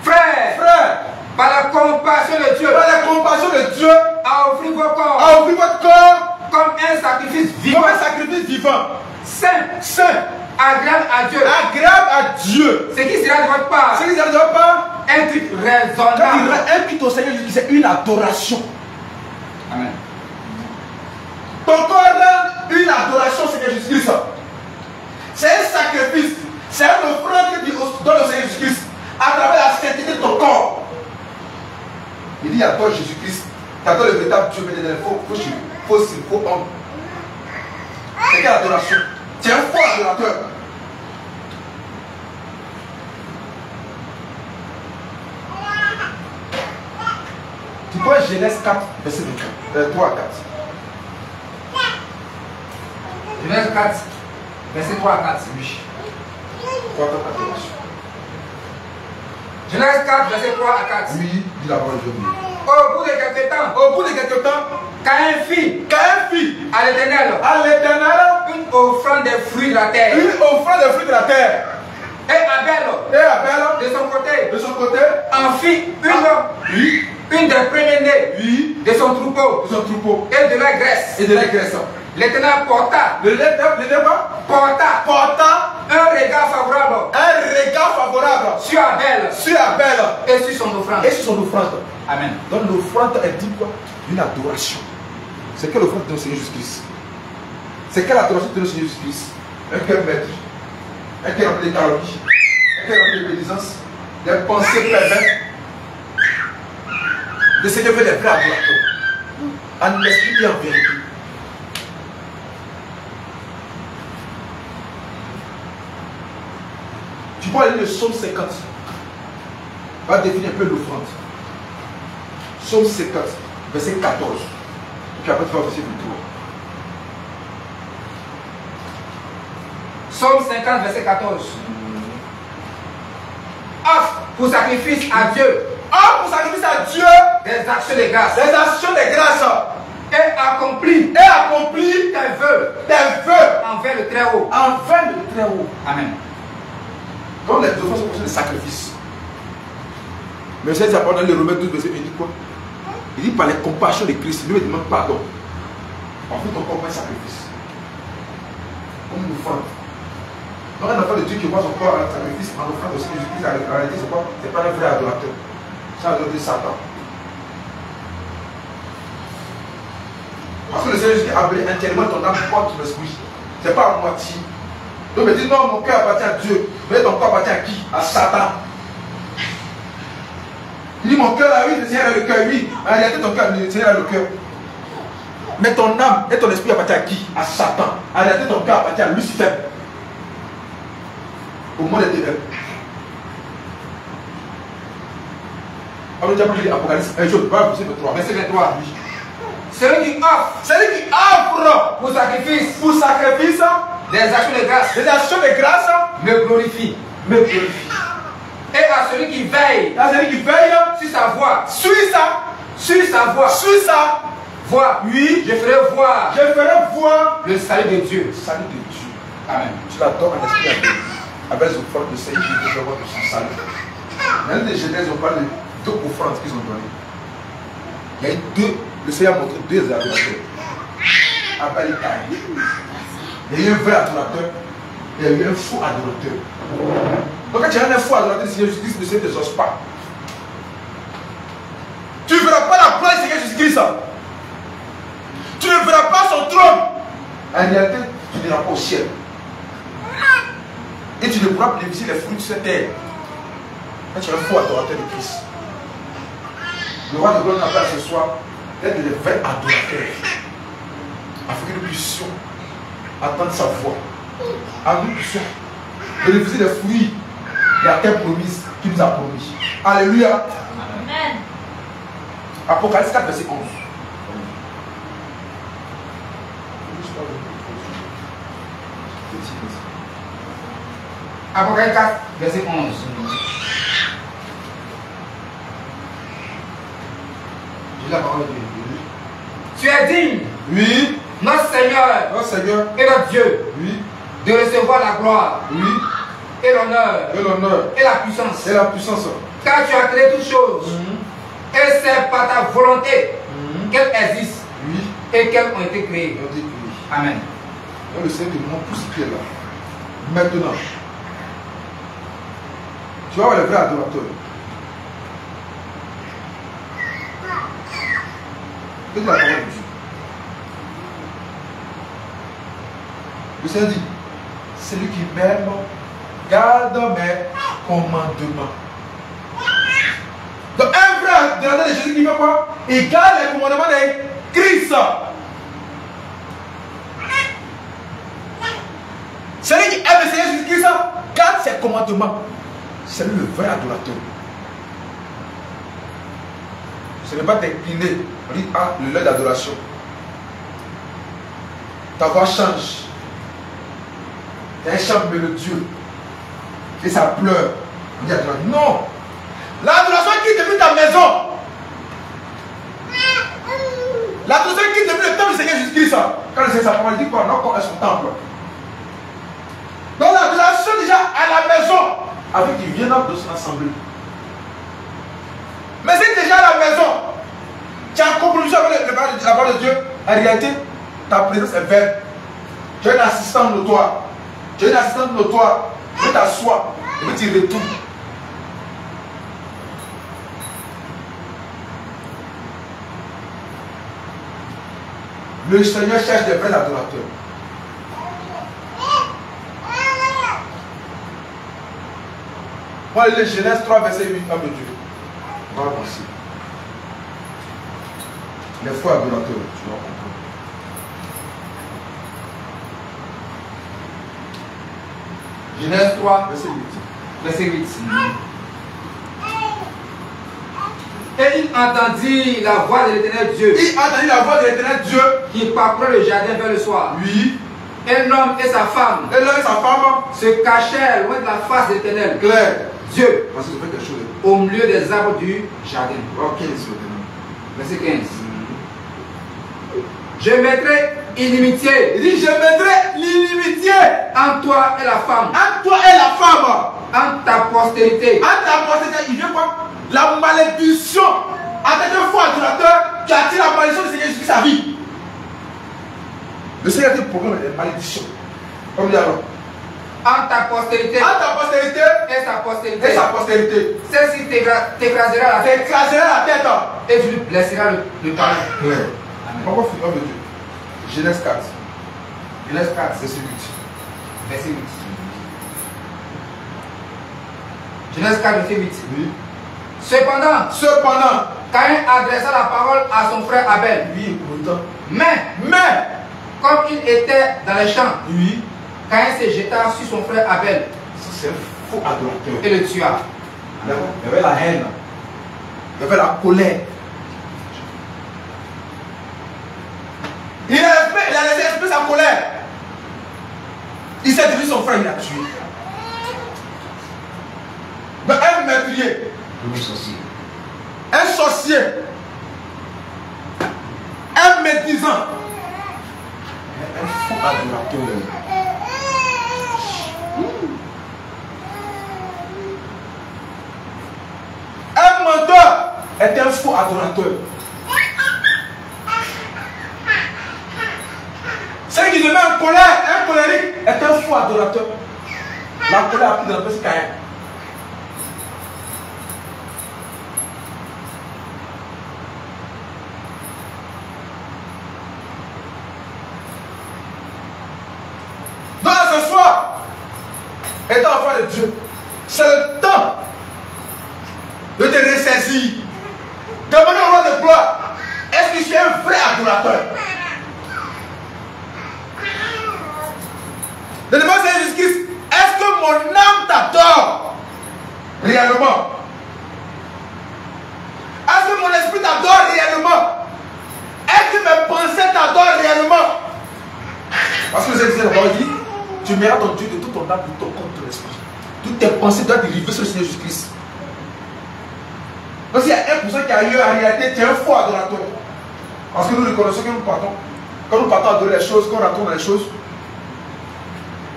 frères, frère, par la compassion de Dieu, par la compassion de Dieu, à offrir vos corps à offrir votre corps comme un sacrifice vivant, comme un sacrifice vivant, saint, saint, agréable à Dieu, agréable à Dieu. ce qui sera de votre part Ce qui ne doit pas, un culte quand il raisonnable. rend un culte au Seigneur, c'est une adoration. Amen. Ton corps rend une adoration au Seigneur Jésus-Christ. C'est un sacrifice. C'est une offrande que tu donnes au Seigneur Jésus-Christ à travers la sainteté de ton corps. Il dit à toi Jésus-Christ, à toi le véritable Dieu, mais il faut homme. C'est quelle adoration? Tu es un faux adorateur. Tu vois Genèse 4, verset 3 à 4. Genèse 4, verset 3 à 4. Oui. 3 à 4 adoration. Genèse 4, verset 3 à 4. Oui, dit la parole de Dieu. Au bout de quelque temps, Au bout de quelque temps, Caïn fit Caïn fit à l'Éternel à l'Éternel une offrande des fruits de la terre. une offrande des fruits de la terre. Et Abel, Et Abel, de son côté, en fit oui, une des premiers-nés oui, de son troupeau de son troupeau et de la graisse. et de la graisse. L'Éternel porta Le débat porta un regard favorable un regard favorable sur Abel sur Abel et sur son offrande. et sur son offrande. Amen. Donc l'offrande est dit quoi? Une adoration. C'est quelle offrande de Seigneur Jésus-Christ? C'est quelle adoration de Seigneur Jésus-Christ? Un cœur maître, un cœur rempli de calomnie, un cœur rempli de médisance, des pensées perverses. Le Seigneur veut les vrais adorateurs, en esprit et en vérité. Tu peux aller le psaume 50. Va définir un peu l'offrande. Psaume 50, verset 14. Et puis après, tu vas aussi le tour. Psaume 50, verset 14. Offre pour sacrifice à Dieu Offre pour sacrifice à Dieu des actions de grâce des actions de grâce et accomplis et accomplis tes vœux tes vœux envers le Très-Haut. envers le Très-Haut. Amen. Comme les offrandes sont des sacrifices. Mais c'est dans le Romains 12, verset 1, il dit quoi? Il dit par les compassions de Christ, lui il demande pardon. En fait, ton corps est un sacrifice. Comme une offrande. Donc un enfant de Dieu qui voit son corps en sacrifice, en offrande aussi, Jésus-Christ, en réalité, c'est quoi? C'est pas un vrai adorateur. C'est un adorateur de Satan. Parce que le Seigneur Jésus a appelé intérieurement ton âme contre l'esprit. C'est pas à moitié. Donc il dit non, mon cœur appartient à Dieu. Mais ton corps appartient à qui? À Satan. Il dit mon cœur, là, oui, le Seigneur a le cœur, oui. En réalité, ton cœur, le Seigneur a le cœur. Mais ton âme et ton esprit appartiennent à qui? À Satan. En réalité, ton cœur appartient à Lucifer. Au monde des ténèbres. On a déjà pris l'Apocalypse 1 jour, verset 23. Verset 23. Celui qui offre pour sacrifice des actions de grâce me glorifie. Et à celui qui veille sur sa voie, oui, je ferai voir le salut de Dieu. Amen. Tu l'adores en esprit avec les offrandes de Seigneur qui te voir de son salut. Dans les Genèse, on parle de 2 offrandes qu'ils ont données. Il y a eu 2, le Seigneur a montré 2 adorateurs. Abel et Caïn. Il y a eu un vrai adorateur et il y a eu un faux adorateur. Donc quand tu as un faux adorateur, le Seigneur Jésus-Christ ne se désose pas. Tu ne verras pas la gloire du Seigneur Jésus-Christ. Tu ne verras pas son trône. En réalité, tu n'iras pas au ciel. Et tu ne pourras plus bénéficier les fruits de cette terre. Quand tu es un faux adorateur de Christ. Le roi de gloire nous appelle ce soir d'être des vrais adorateurs. Afin que nous puissions attendre sa voix. Afin que nous puissions bénéficier des fruits de la terre promise qu'il nous a promis. Alléluia. Amen. Apocalypse 4, verset 11. Apocalypse 4, verset 11. J'ai la parole de Dieu. Tu es digne, Oui. notre Seigneur et notre Dieu, Oui. de recevoir la gloire Oui. et l'honneur Et l'honneur. et la puissance. Et la puissance. Car tu as créé toutes choses. Et c'est par ta volonté qu'elles existent Oui. et qu'elles ont été créées. On dit oui. Amen. Donc le Seigneur te montre tout ce qui est là. Maintenant, tu vas voir les vrais adorateurs. C'est la parole de Dieu. Le Seigneur dit, celui qui m'aime garde mes commandements. Donc un vrai adorateur de Jésus qui fait quoi? Il garde les commandements de Christ. Celui qui aime le Seigneur Jésus-Christ garde ses commandements. C'est lui le vrai adorateur. Ce n'est pas t'incliner. On dit, ah, le lieu d'adoration. Ta voix change. Il y a un chant mélodieux. Et ça pleure. On dit adoration. Non. L'adoration qui devient ta maison. L'adoration qui devient le temple du Seigneur Jésus-Christ. Quand le Seigneur sa parole dit quoi? Non, quand est son temple. Donc l'adoration déjà à la maison. Avec qui viennent de son assemblée. Mais c'est déjà à la maison. Tu as compris avec la parole de Dieu. En réalité, ta présence est vaine. Tu as une assistante notoire. Tu as une assistante notoire. Tu t'assois et puis tu retournes. Le Seigneur cherche des vrais adorateurs. On va lire Genèse 3, verset 8, homme de Dieu. On va avancer. Les faux adorateurs, tu vas comprendre. Genèse 3, Verset 8. verset 8. Et il entendit la voix de l'Éternel Dieu. Il entendit la voix de l'Éternel Dieu. Qui parcourait le jardin vers le soir. Oui. Un homme et sa femme Et l'homme et sa femme se cachèrent loin de la face de l'Éternel. Claire. Dieu, Parce que je fais quelque chose. au milieu des arbres du jardin. Ok, c'est Verset 15. Je mettrai inimitié. Il dit, je mettrai l'inimitié Entre toi et la femme. entre toi et la femme. Entre ta postérité. Entre ta postérité, il vient quoi? La malédiction. Avec un faux adorateur, tu attires la malédiction du Seigneur Jésus sa vie. Le Seigneur a dit problème des malédictions. Comme dit alors. Entre ta postérité Entre ta postérité et sa postérité. et sa postérité. Celle-ci t'écrasera la tête. T'écraseras la tête. Et tu lui blesseras le palais. Ouais. Pourquoi faut homme de Dieu? Genèse 4. Genèse 4, verset 8. Verset 8. Genèse 4, verset 8. Oui. Cependant, Caïn adressa la parole à son frère Abel. Oui, pourtant. Mais, comme il était dans les champs, oui, Caïn se jeta sur son frère Abel. C'est un faux adorateur. Et le tua. Il y avait la haine. Il y avait la colère. Il a laissé exprimer sa colère. Il s'est dirigé son frère, il l'a tué. Mais un meurtrier, un sorcier, un médisant, un faux adorateur. Un menteur est un faux adorateur. Celui qui se met en colère, un colérique, est un faux adorateur. La colère a pris dans le petit Caïn. Donc ce soir, étant enfant de Dieu, c'est le temps de te ressaisir. Demandez au roi de gloire, est-ce que je suis un vrai adorateur? Le demande à Jésus-Christ, est-ce que mon âme t'adore réellement? Est-ce que mon esprit t'adore réellement? Est-ce que mes pensées t'adorent réellement? Parce que le Seigneur dit, tu aimeras ton Dieu de tout ton âme, de ton corps, de ton esprit. Toutes tes pensées doivent dériver sur le Seigneur Jésus-Christ. Donc s'il y a 1% qui a eu en réalité, tu es un faux adorateur. Parce que nous reconnaissons que nous partons. Quand nous partons adorer les choses, quand on retourne dans les choses,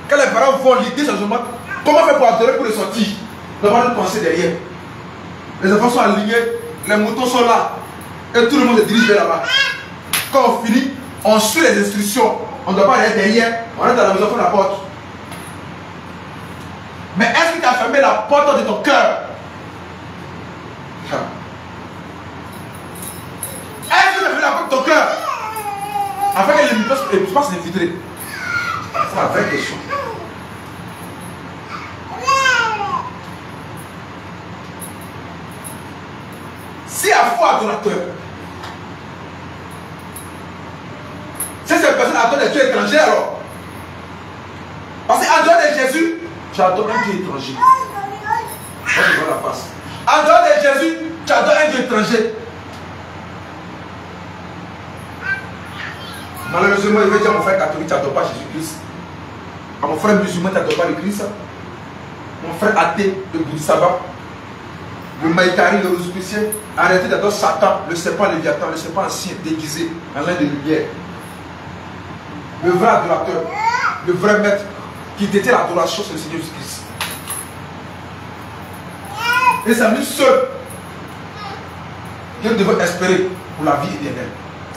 quand les parents vont l'idée, c'est seulement comment faire pour adorer pour les sortir. Nous avons une pensée derrière. Les enfants sont alignés, les moutons sont là, et tout le monde se dirige vers là-bas. Quand on finit, on suit les instructions. On ne doit pas aller derrière, on est dans la maison, on ferme la porte. Mais est-ce que tu as fermé la porte de ton cœur? Est-ce que tu as fermé la porte de ton cœur afin que les mutants ne puissent pas s'infiltrer? C'est la vraie question. Si à foi adorateur, si ces personnes adorent des dieux étrangers alors, parce qu'en dehors de Jésus, tu adores un dieu étranger. Moi je vois la face. En dehors de Jésus, tu adores un dieu étranger. Malheureusement, il veut dire à mon frère catholique, tu n'adores pas Jésus-Christ. À mon frère musulman, tu n'adores pas le Christ. Mon frère athée, le Bouddha, le Maïkari, le Rosicrucien, arrêtez d'adorer Satan, le serpent Léviathan, le serpent ancien déguisé en lin de lumière. Le vrai adorateur, le vrai maître, qui détient l'adoration, c'est le Seigneur Jésus-Christ. Et c'est lui seul que nous devons espérer pour la vie éternelle.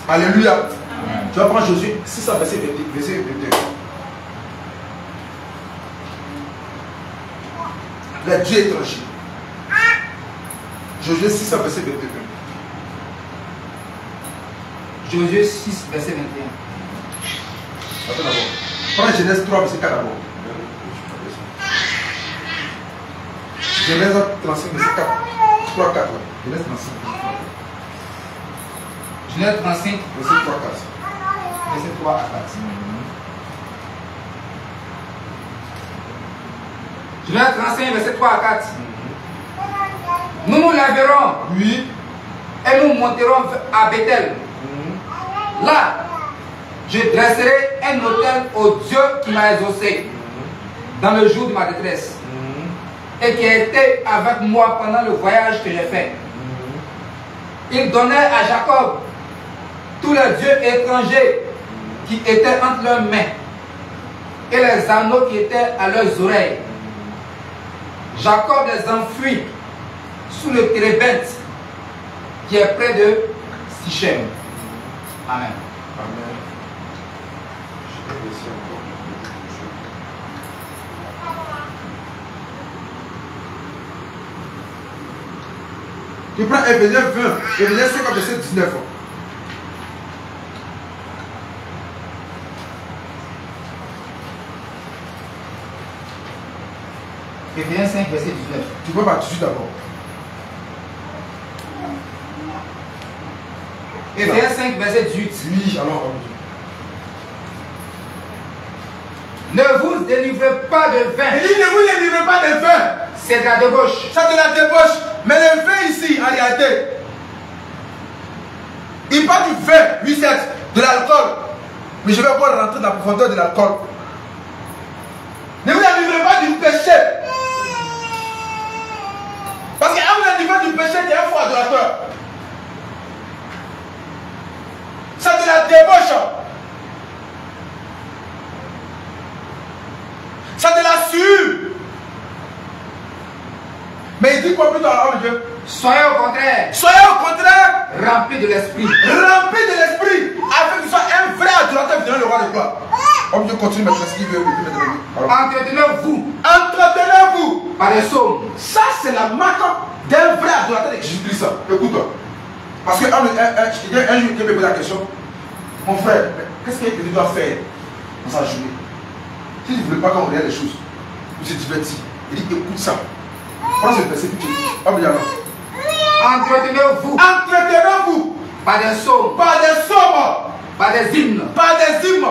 Alléluia. Amen. Tu vas prendre Josué 600 verset 22. Les dieux étrangers. Josué 600 verset 22. Josué 6 verset 21. Attends d'abord. Prends Genèse 3 verset 4 d'abord. Genèse 35 verset 4. 3 4. Genèse 35. Genèse 35 verset 3 4. Verset 3 à 4. Genèse 35 verset 3 à 4. Nous nous lèverons, oui, et nous monterons à Bethel. Là, je dresserai un autel au Dieu qui m'a exaucé dans le jour de ma détresse et qui a été avec moi pendant le voyage que j'ai fait. Il donnait à Jacob tous les dieux étrangers qui étaient entre leurs mains et les anneaux qui étaient à leurs oreilles. Jacob les enfuit sous le térébinthe qui est près de Sichem. Amen. Amen. Tu prends Éphésiens 20, Éphésiens 50, verset 19. Éphésiens 5, verset 19. Tu peux pas tout de suite d'abord. Éphésiens 5, verset 18. Oui, alors. Ne vous délivrez pas de vin. Il dit ne vous délivrez pas de vin. C'est de la débauche. C'est de la débauche. Mais le vin ici, en réalité, il parle du vin, oui, c'est de l'alcool. Mais je vais encore rentrer dans la profondeur de l'alcool. Ne vous délivrez pas du péché. Parce qu'un vous délivrez du péché, tu es un faux adorateur. C'est de la débauche. C'est de la sueur. Mais il dit quoi plutôt à l'homme de Dieu? Soyez au contraire. Soyez au contraire Remplis de l'esprit. remplis de l'esprit. Afin que tu sois un vrai adorateur devant le roi de gloire. Homme de Dieu continue maintenant ce qu'il veut. Entretenez-vous Entretenez-vous par les psaumes. Ça, c'est la marque d'un vrai adorateur de Jésus-Christ. Écoute-toi. Parce que un jour, quelqu'un me pose la question. Mon frère, qu'est-ce que tu dois faire dans sa journée? Si tu ne voulais pas qu'on regarde les choses, tu te divertis. Il dit écoute ça. Prends ce verset que tu dis. Entretenez-vous Entretenez-vous par des psaumes, par des psaumes, par des hymnes par des hymnes,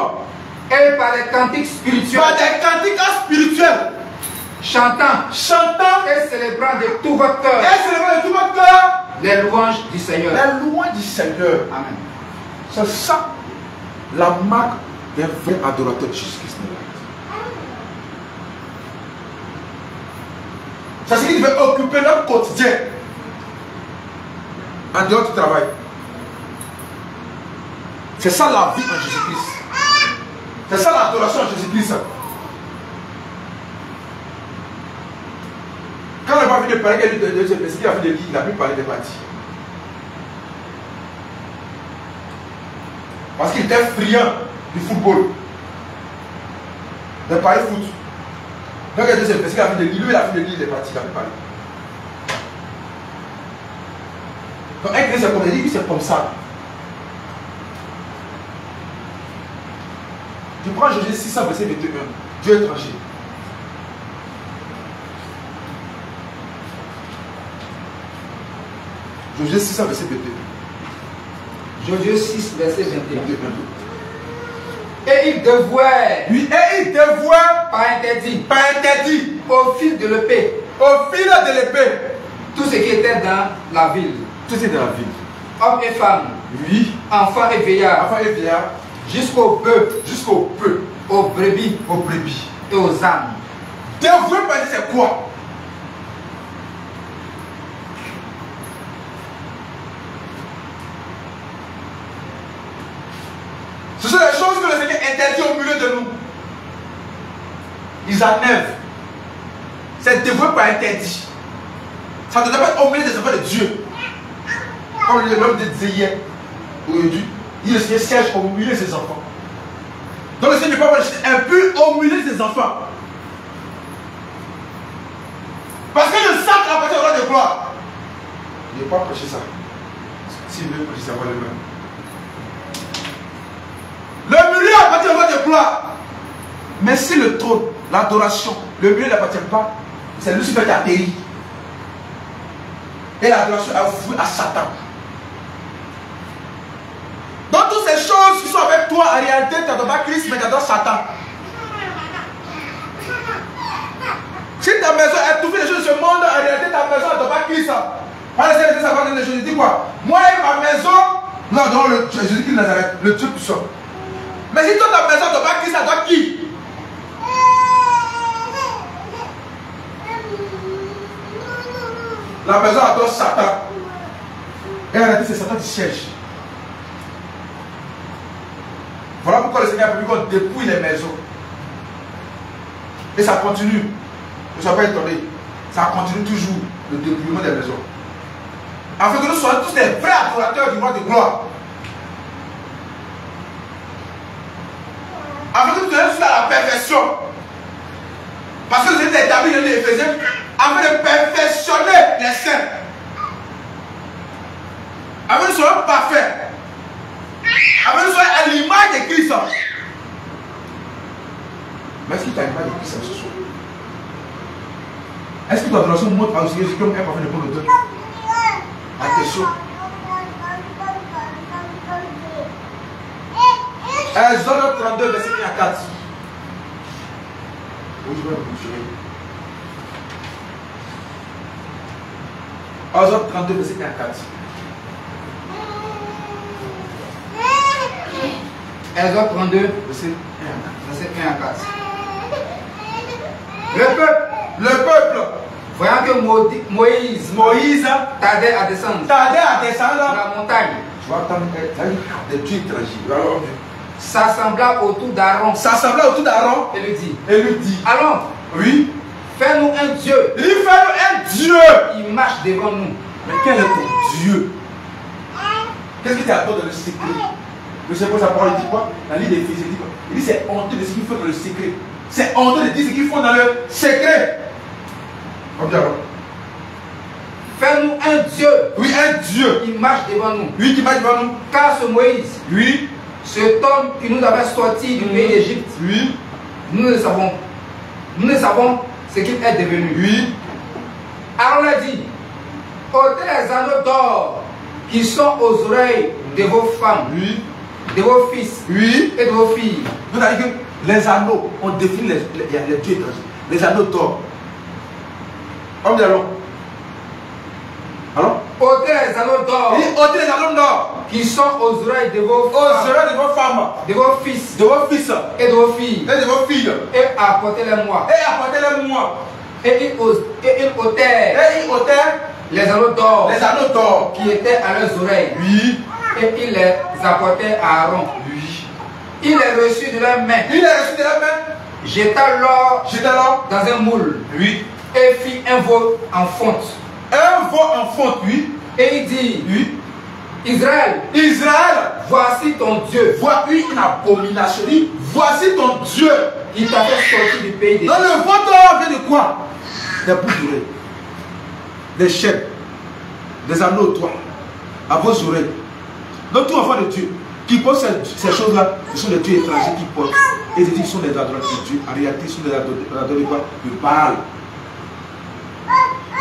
et par des cantiques spirituels, par des cantiques spirituels, chantant et célébrant de tout votre cœur et célébrant de tout votre cœur les louanges du Seigneur. la louange du Seigneur. Amen. C'est ça la marque d'un vrai adorateur de Jésus-Christ. C'est ce qui devait occuper notre quotidien en dehors du travail. C'est ça la vie en Jésus-Christ. C'est ça l'adoration en Jésus-Christ. Quand on va venir de parler de ce qu'il a fait de lire, il a pu parler des parties. Parce qu'il était friand du football. De parler foot. Donc il a dit ce qu'il a fait de lire, lui il a fait de lire les parties, il a pu parler. Donc un chrétien c'est comme il dit, c'est comme ça. Tu prends Josué 600 verset 21, Dieu étranger. Josué 600 verset 21. Josué 6, verset 21. Et il dévouait, Oui, et il dévoie par interdit, au au fil de l'épée, fil de l'épée, tout ce qui était dans la ville, tout est dans la ville. hommes et femmes, Oui, enfants et vieillards, enfants et vieillards, jusqu'aux bœufs, jusqu'au peu, aux brebis aux brebis. et aux ânes. Dévouer, c'est quoi? Ce sont les choses que le Seigneur interdit au milieu de nous. Ils enlèvent. C'est dévoué par interdit. Ça ne doit pas être au milieu des enfants de Dieu. Comme l'homme disait hier, aujourd'hui, le Seigneur siège au milieu de ses enfants. Donc le Seigneur ne peut pas rester impur au milieu de ses enfants. Parce que le sacre appartient au roi de gloire. Il ne peut pas prêcher ça. S'il veut prêcher ça, va le même. Le milieu appartient au roi de gloire. Mais si le trône, l'adoration, le milieu n'appartient pas, c'est Lucifer qui atterrit. Et l'adoration a voué à Satan. Dans toutes ces choses qui sont avec toi, en réalité, tu n'adores pas Christ, mais tu adores Satan. Si ta maison est étouffée des choses de ce monde, en réalité, ta maison n'adore pas Christ. Par les Seigneur, ça va donner des choses. Il dit quoi? Moi et ma maison, nous adorons le Jésus-Christ de Nazareth, le Dieu puissant. Mais si toi, ta maison n'adore pas Christ, ça adore qui? La maison adore Satan. Et en réalité, c'est Satan qui siège. Voilà pourquoi le Seigneur a permis qu'on dépouille les maisons. Et ça continue. Ne sois pas étonné. Ça continue toujours le dépouillement des maisons. Afin que nous soyons tous des vrais adorateurs du roi de gloire. Afin que nous soyons tous à la perfection. Parce que vous êtes établis dans les Éphésiens afin de perfectionner les saints. Afin que nous soyons parfaits. Afin que nous soyons à l'image de Christ. Mais est-ce qu'il t'a l'image de Christ ce soir? Est-ce que ton adoration montre à Jésus comme un parfait de bon auteur? Attention. Exode 32, verset 1 à 4. Oui, je vais vous jurer. Exode 32, verset 1 à 4. Exode 32, verset 1 à 4. Le peuple, voyant que Moïse tardait à descendre de la montagne, des dieux étrangers, s'assembla autour d'Aaron et lui dit, allons, oui, fais-nous un Dieu. Il dit, fais-nous un Dieu. Il marche devant nous. Mais quel est ton Dieu? Qu'est-ce qui t'attend dans le secret? Le secret, sa parole dit quoi? Dans le livre d'Éphésiens, il dit quoi? Il dit, c'est honteux de ce qu'ils font dans le secret. C'est honteux de dire ce qu'ils font dans le secret. Fais-nous un Dieu. Oui, un Dieu. Qui marche devant nous. Oui, qui marche devant nous. Car ce Moïse, oui, cet homme qui nous avait sortis du pays d'Égypte, oui, nous ne savons ce qu'il est devenu. Oui. Aaron a dit, ôtez les anneaux d'or qui sont aux oreilles de vos femmes, oui, de vos fils, oui, et de vos filles. Vous avez dit que les anneaux, on définit les dieux étrangers. Les anneaux d'or. On dit alors. Alors? Ôtez les anneaux d'or. Oui, ôtez les anneaux d'or qui sont aux oreilles de vos femmes, aux oreilles de vos femmes, de vos fils, et de vos filles, et apportez-les-moi. Et ils ôtèrent les anneaux d'or qui étaient à leurs oreilles. Oui. Et ils les apportèrent à Aaron. Oui. Il les reçut de leurs mains. Jeta l'or dans un moule. Oui. Et fit un veau en fonte. Un veau en fonte, oui. Et il dit, oui, Israël, voici ton Dieu. Voici une abomination. Voici ton Dieu. Il t'a fait sortir du pays d'Égypte. Dans le veau d'or vient de quoi? Des boucles d'oreilles, des chaînes, des anneaux toi, à vos oreilles. Donc tout enfant de Dieu qui pose ces choses-là, ce sont des dieux étrangers qui portent. Et ils disent qu'ils sont des adorateurs de Dieu. En réalité, ils sont des adorateurs de quoi? De Baal.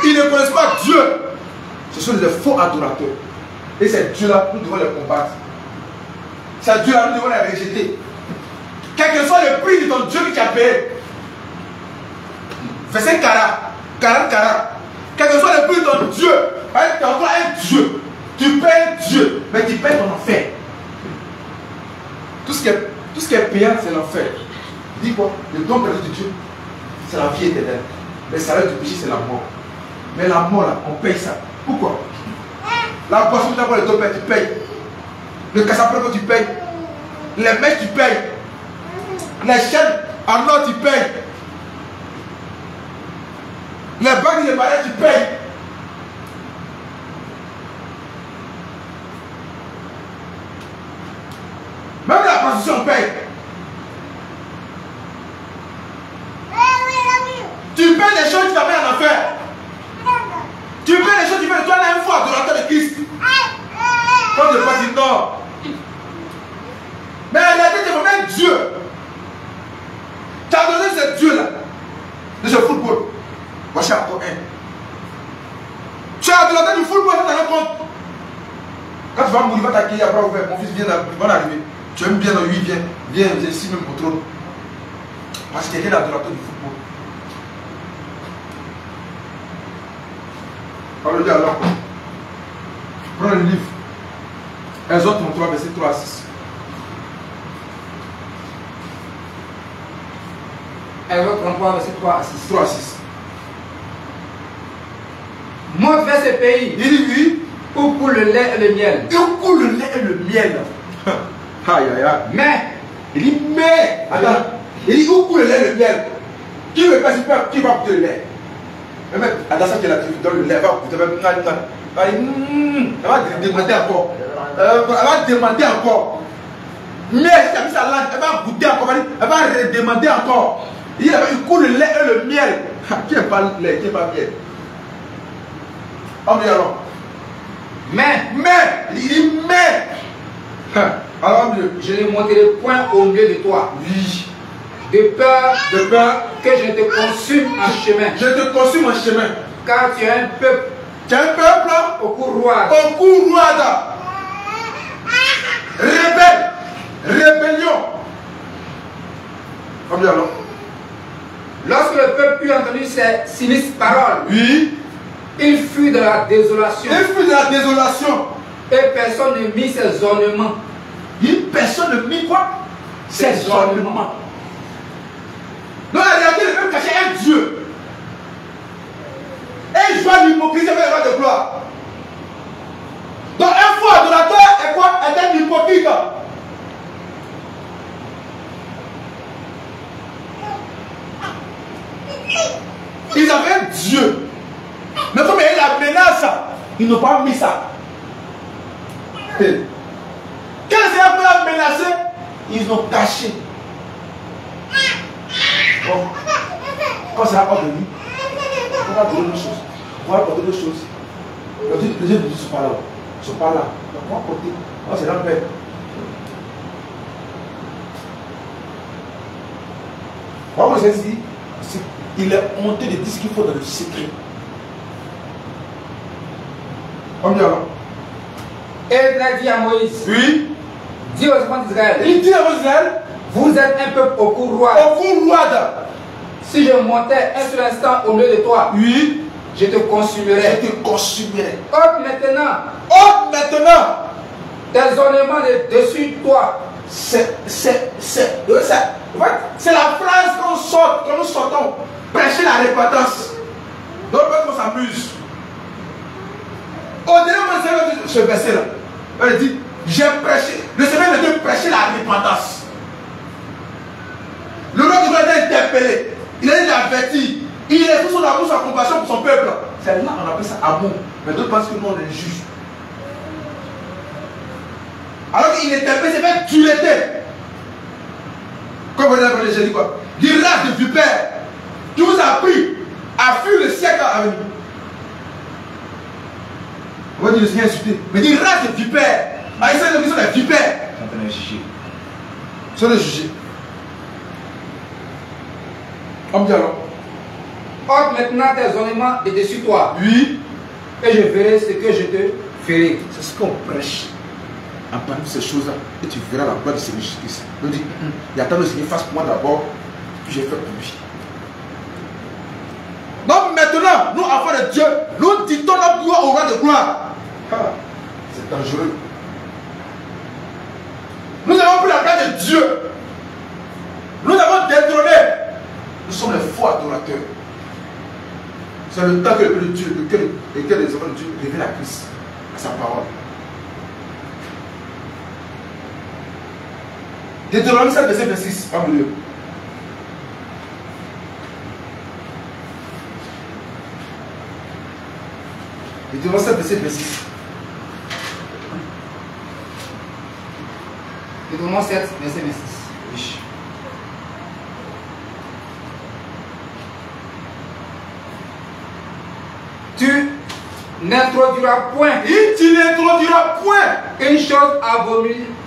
Ils ne connaissent pas Dieu. Ce sont des faux adorateurs. Et ces dieux-là, nous devons les combattre. Ces dieux-là, nous devons les rejeter. Quel que soit le prix de ton Dieu que tu as payé. Verset 40. Quel que soit le prix de ton Dieu, tu as encore un Dieu. Tu payes un Dieu, mais tu payes ton enfer. Tout ce qui est payant, c'est l'enfer. Dis quoi? Le don gratuit de Dieu, c'est la vie éternelle. Le salaire du péché, c'est la mort. Mais la mort, là, on paye ça. Pourquoi? La boisson que tu as pour le don, tu payes. Le cassapre que tu payes. Les mecs, tu payes. Les chaînes en or, tu payes. Les bagues de mariage, tu payes. Même la prostitution paye. Tu payes les choses, tu t'amènes en enfer. Tu payes les choses, tu fais de toi un faux adorateur de Christ. Quand tu pas dit non. Mais en réalité, tu veux même Dieu. Tu as donné ce Dieu-là, de ce football. Voici encore un. Tu es adorateur du football, ça t'en compte. Quand tu vas mourir, il va t'accueillir à bras ouverts. Mon fils vient d'arriver. Tu aimes bien, lui, viens ici même pour trône. Parce que tu es l'adorateur du football. Parle-lui alors. Prends le livre. Exode 33, verset 3 à 6. Exode 33, verset 3 à 6. 3 à 6. Monte vers ce pays. Il dit oui. Où coule le lait et le miel. Et où coule le lait et le miel. Aïe aïe aïe. Mais. Il dit mais. Attends. Il dit où coule le lait et le miel. Qui veut pas, qui va goûter le lait? Mais même, à ça qui est là, tu donnes le lait, elle va goûter. Elle va demander encore. Elle va demander encore. Mais si tu as mis sa langue, elle va goûter encore. Elle va redemander encore. Il coule le lait et le miel. Qui n'est pas lait, qui n'est pas miel? On dit alors. Mais. Il dit mais. Alors, je ne monterai point au milieu de toi. Oui. De peur que je te consume en chemin. Je te consume en chemin. Car tu es un peuple. Tu es un peuple au cou roide. Rebelle. Rébellion. Combien alors? Lorsque le peuple eut entendu ces sinistres paroles, Oui. il fut de la désolation. Il fut de la désolation. Et personne ne mit ses ornements. Personne ne mit quoi? Ses ornements. Donc la réalité, le peuple cachait un Dieu. Et il joue l'hypocrisie avec le roi de gloire. Donc un faux adorateur est quoi? Est un hypocrite. Ils avaient un Dieu. Mais comme il y a la menace, ils n'ont pas mis ça. Quand le Seigneur peut la menacer, ils l'ont caché. Bon. Quand c'est la hors de lui, on va donner des choses. On va apporter des choses. Les yeux ne sont pas là. Ils ne sont pas là. Donc on va apporter. C'est dans le Père. Pourquoi le Seigneur dit? Il est honteux de dire ce qu'il faut dans le secret. Combien là? Et il a dit à Moïse, Oui. dis aux enfants d'Israël, Il dit à Israël, vous êtes un peuple au cou roi. au cours roide. Si je montais un seul instant au milieu de toi, Oui. je te consumerais. Je te consumerai. Ôte maintenant Ôte maintenant. tes ornements de dessus de toi. C'est la phrase qu'on sort, quand nous sortons, prêcher la repentance. Donc on s'amuse. Au dernier moment, ce verset-là, elle dit, j'ai prêché, le Seigneur veut te prêcher la repentance. Le roi de gloire a été interpellé, il a été averti, il est tout son amour, sa compassion pour son peuple. C'est là on appelle ça amour. Mais d'autres pensent que nous on est juge. Alors qu'il est interpellé, c'est fait dureté. Comme vous l'avez dit quoi? Du race de vipère qui vous a pris à fuir le siècle à venir. On va dire le Seigneur insulté. Mais du race de vipère. Ah, ils sont des vipères. Ils sont en train de juger. Ils sont en train de juger. On me dit alors. Ôte maintenant tes ornements de dessus toi. Oui. Et je verrai ce que je te ferai. C'est ce qu'on prêche. En parlant de ces choses-là, et tu verras la gloire de Seigneur Jésus-Christ. On dit, il attend le Seigneur fasse pour moi d'abord, puis je fais pour lui. Donc maintenant, nous, enfants de Dieu, nous dictons la gloire au roi de gloire. Ah, c'est dangereux. Nous avons pris la place de Dieu. Nous avons détrôné. Nous sommes les faux adorateurs. C'est le temps que le peuple de Dieu, lequel les enfants de Dieu révèlent à Christ, à sa parole. Deutéronome 7, verset 26. Amen. Deutéronome 7, verset 26. Deutéronome 7, verset 26. Oui. Tu n'introduiras point Tu n'introduiras point une chose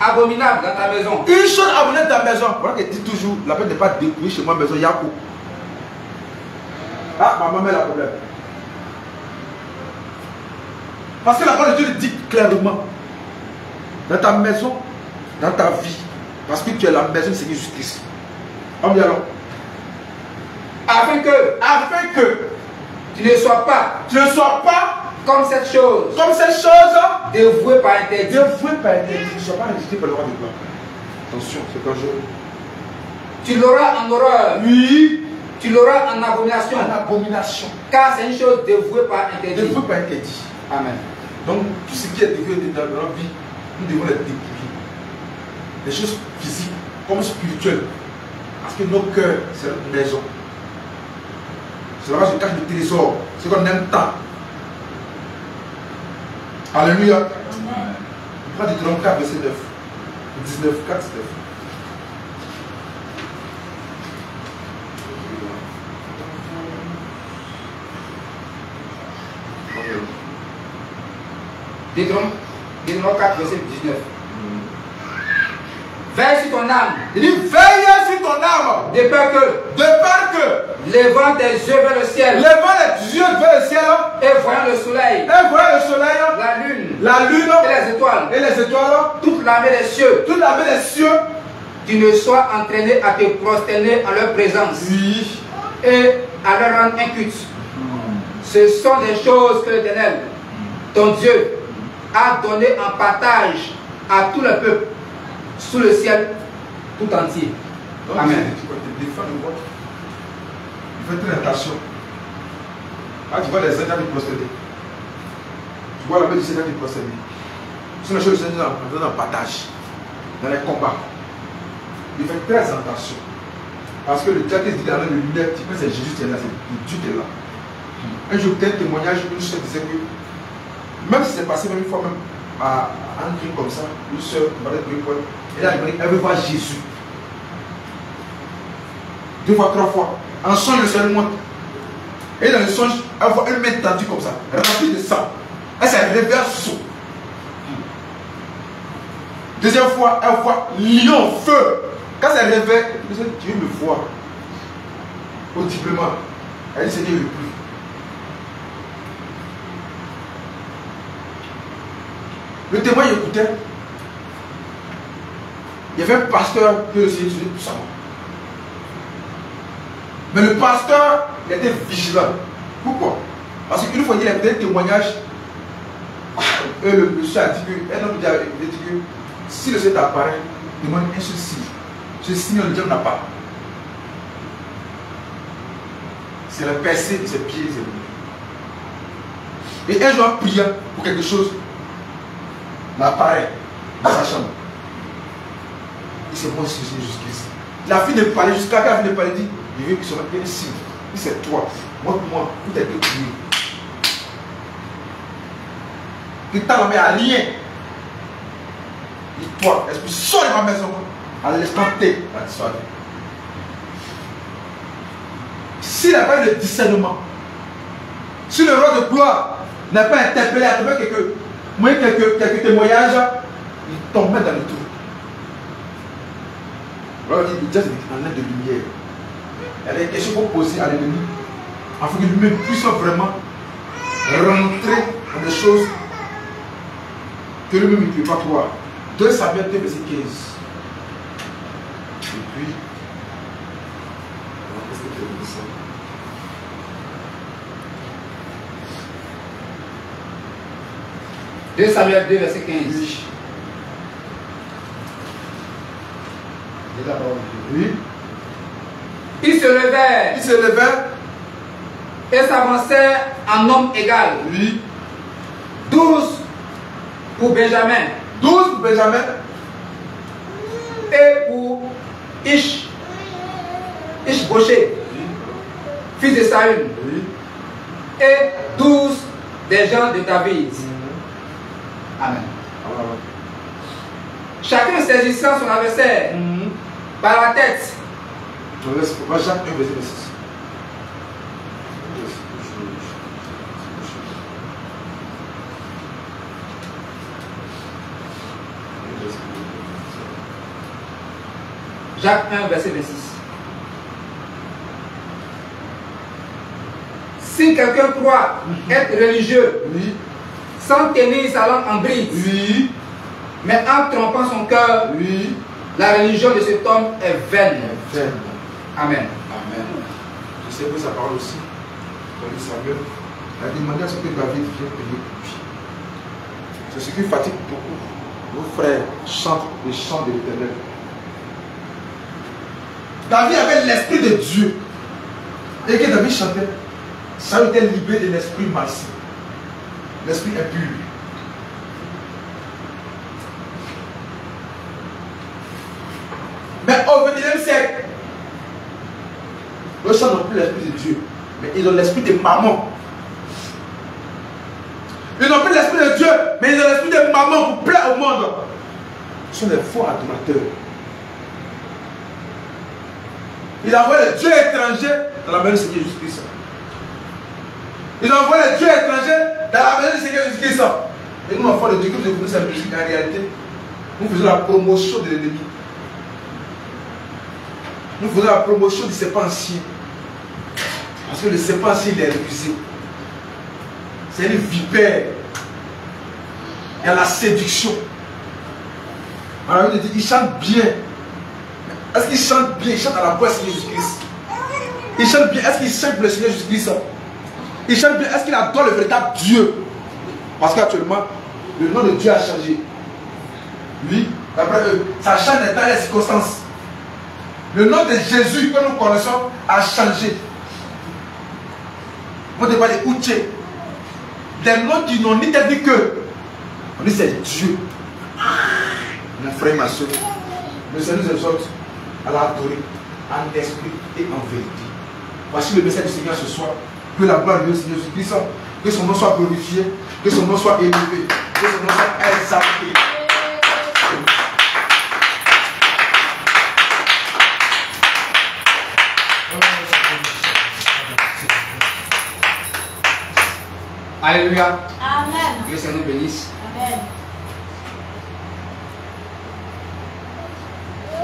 abominable dans ta maison. une chose abominable dans ta maison. Voilà qu'elle dit toujours, la peine n'est pas dépouiller chez moi maison Yakou. Ah, ma maman a un problème. Parce que la parole de Dieu le dit clairement. Dans ta maison, dans ta vie. Parce que tu es la maison du Seigneur Jésus-Christ. On dit alors. Afin que tu ne sois pas comme cette chose dévouée par interdit. Tu ne sois pas résisté par le roi de gloire. Attention, c'est dangereux. Tu l'auras en horreur. Oui. Tu l'auras en abomination. En abomination. Car c'est une chose dévouée par interdit. Dévoué par interdit. Amen. Donc, tout ce qui est dévoué dans notre vie, nous devons les dépouiller. Les choses physiques comme spirituelles. Parce que nos cœurs, c'est notre maison. C'est là-bas que je cache le trésor. C'est qu'on aime tant. Alléluia. Amen. On prend Deutéronome 4, verset 9. 19, 4, 19. Deutéronome 4, verset 19. Veille sur ton âme. Il dit, veille sur ton âme. De peur que, De peur que, levant tes yeux vers le ciel, levant les yeux vers le ciel. Et voyant le soleil. Et voyant le soleil. La lune. Et les étoiles. Toute l'armée des cieux. Toute l'armée des cieux. Tu ne sois entraîné à te prosterner en leur présence. Oui. Et à leur rendre un culte. Ce sont des choses que l'Éternel, ton Dieu, a donné en partage à tout le peuple sous le ciel tout entier. Donc, Amen. Il fait très attention. Quand tu vois les Indiens qui procèdent, tu vois la main du Seigneur qui procède. Ce sont les choses du Seigneur dans le partage, dans les combats. Il fait très attention. Parce que le diable qui dit dans le lunettes, tu penses que c'est Jésus qui est là, c'est Dieu qui est là. Un jour, un témoignage, une soeur disait que, même si c'est passé même une fois même à un crime comme ça, une soeur va être prier pour elle, elle a demandé, elle veut voir Jésus. 2 fois, 3 fois. En songe, le Seigneur monte. Et dans le songe, elle voit une main tendue comme ça, remplie de sang. Elle s'est réveillée à saut. Deuxième fois, elle voit lion, feu. Quand elle s'est réveillée, elle dit, Dieu me voit. Audiblement. Elle dit, Seigneur, il ne plus. Le témoin écoutait. Il y avait un pasteur qui essayait de tout ça. Mais le pasteur, il était vigilant. Pourquoi? Parce qu'une fois, il a fait un témoignage. Et le monsieur a dit que, un homme a dit que si le Seigneur apparaît, demande un seul signe. Ce signe, le diable n'a pas. C'est la percée de ses pieds et ses mains. Et un jour, en priant pour quelque chose, il apparaît dans sa chambre. Il s'est posé sur Jésus-Christ. Il a fini de parler, jusqu'à quand il a fini de parler, il dit, il veut qu'il soit un signe. Il dit, c'est toi. Moi, tout est prié. Il t'a nommé à rien. Et toi, esprit, sors de ma maison. À l'instant T, la dissuader. S'il n'a pas eu le discernement, si le roi de gloire n'a pas interpellé à travers quelques témoignages, il tombait dans le trou. Alors il dit, en l'air de lumière. Il y a des questions qu'on pose à l'ennemi, afin que lui-même puisse vraiment rentrer dans des choses que lui-même ne peut pas croire. 2 Samuel 2, verset 15. Et puis, qu'est-ce que tu as dit ça? Deux Samuel 2, verset 15. Oui. Oui. Il se levait et s'avançait en homme égal. Oui. 12 pour Benjamin. 12 pour Benjamin. Et pour Ishbosheth, fils de Saül. Oui. Et 12 des gens de David. Amen. Chacun saisissant son adversaire par la tête. Jacques 1, verset 6. Jacques 1, verset 26. Si quelqu'un croit être religieux, Oui. sans tenir sa langue en bride, Oui. mais en trompant son cœur, Oui. la religion de cet homme est vaine. Vaine. Amen. Amen. Je sais que sa parole aussi, dans le Samuel, il a demandé à ce que David vienne payer pour lui. C'est ce qui fatigue beaucoup. Nos frères chantent les chants de l'Éternel. David avait l'esprit de Dieu. Et que David chantait, ça était libéré de l'esprit malsain, l'esprit impur. Mais au XXIe siècle, les gens n'ont plus l'esprit de Dieu, mais ils ont l'esprit de maman. Ils n'ont plus l'esprit de Dieu, mais ils ont l'esprit de maman pour plaire au monde. Ce sont des faux adorateurs. Ils envoient les dieux étrangers dans la maison du Seigneur Jésus-Christ. Ils envoient les dieux étrangers dans la maison du Seigneur Jésus-Christ. Et nous, enfants de Dieu, que nous écoutons cette musique, en réalité, nous faisons la promotion de l'ennemi. Nous faisons la promotion du serpent ancien. Parce que le serpent ancien, il est refusé. C'est une vipère. Il y a la séduction. Alors il dit, il chante bien. Est-ce qu'il chante bien? Il chante à la voix du Seigneur Jésus-Christ. Il chante bien. Est-ce qu'il chante pour le Seigneur Jésus-Christ? Il chante bien. Est-ce qu'il adore le véritable Dieu? Parce qu'actuellement, le nom de Dieu a changé. Oui, après eux, ça change dans les circonstances. Le nom de Jésus que nous connaissons a changé. On ne dit pas les Ouché. Des noms qui n'ont ni tête ni queue. On dit c'est Dieu. Mon frère et ma soeur, le Seigneur nous exhorte à l'adorer en esprit et en vérité. Voici le message du Seigneur ce soir. Que la gloire de Seigneur Jésus-Christ, que son nom soit glorifié, que son nom soit élevé, que son nom soit exalté. Alléluia. Amen. Que le Seigneur nous bénisse. Amen.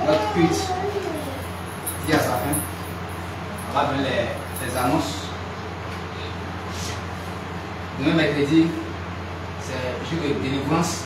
Notre culte dit à sa fin. On va donner les annonces. Demain mercredi, c'est jour de délivrance.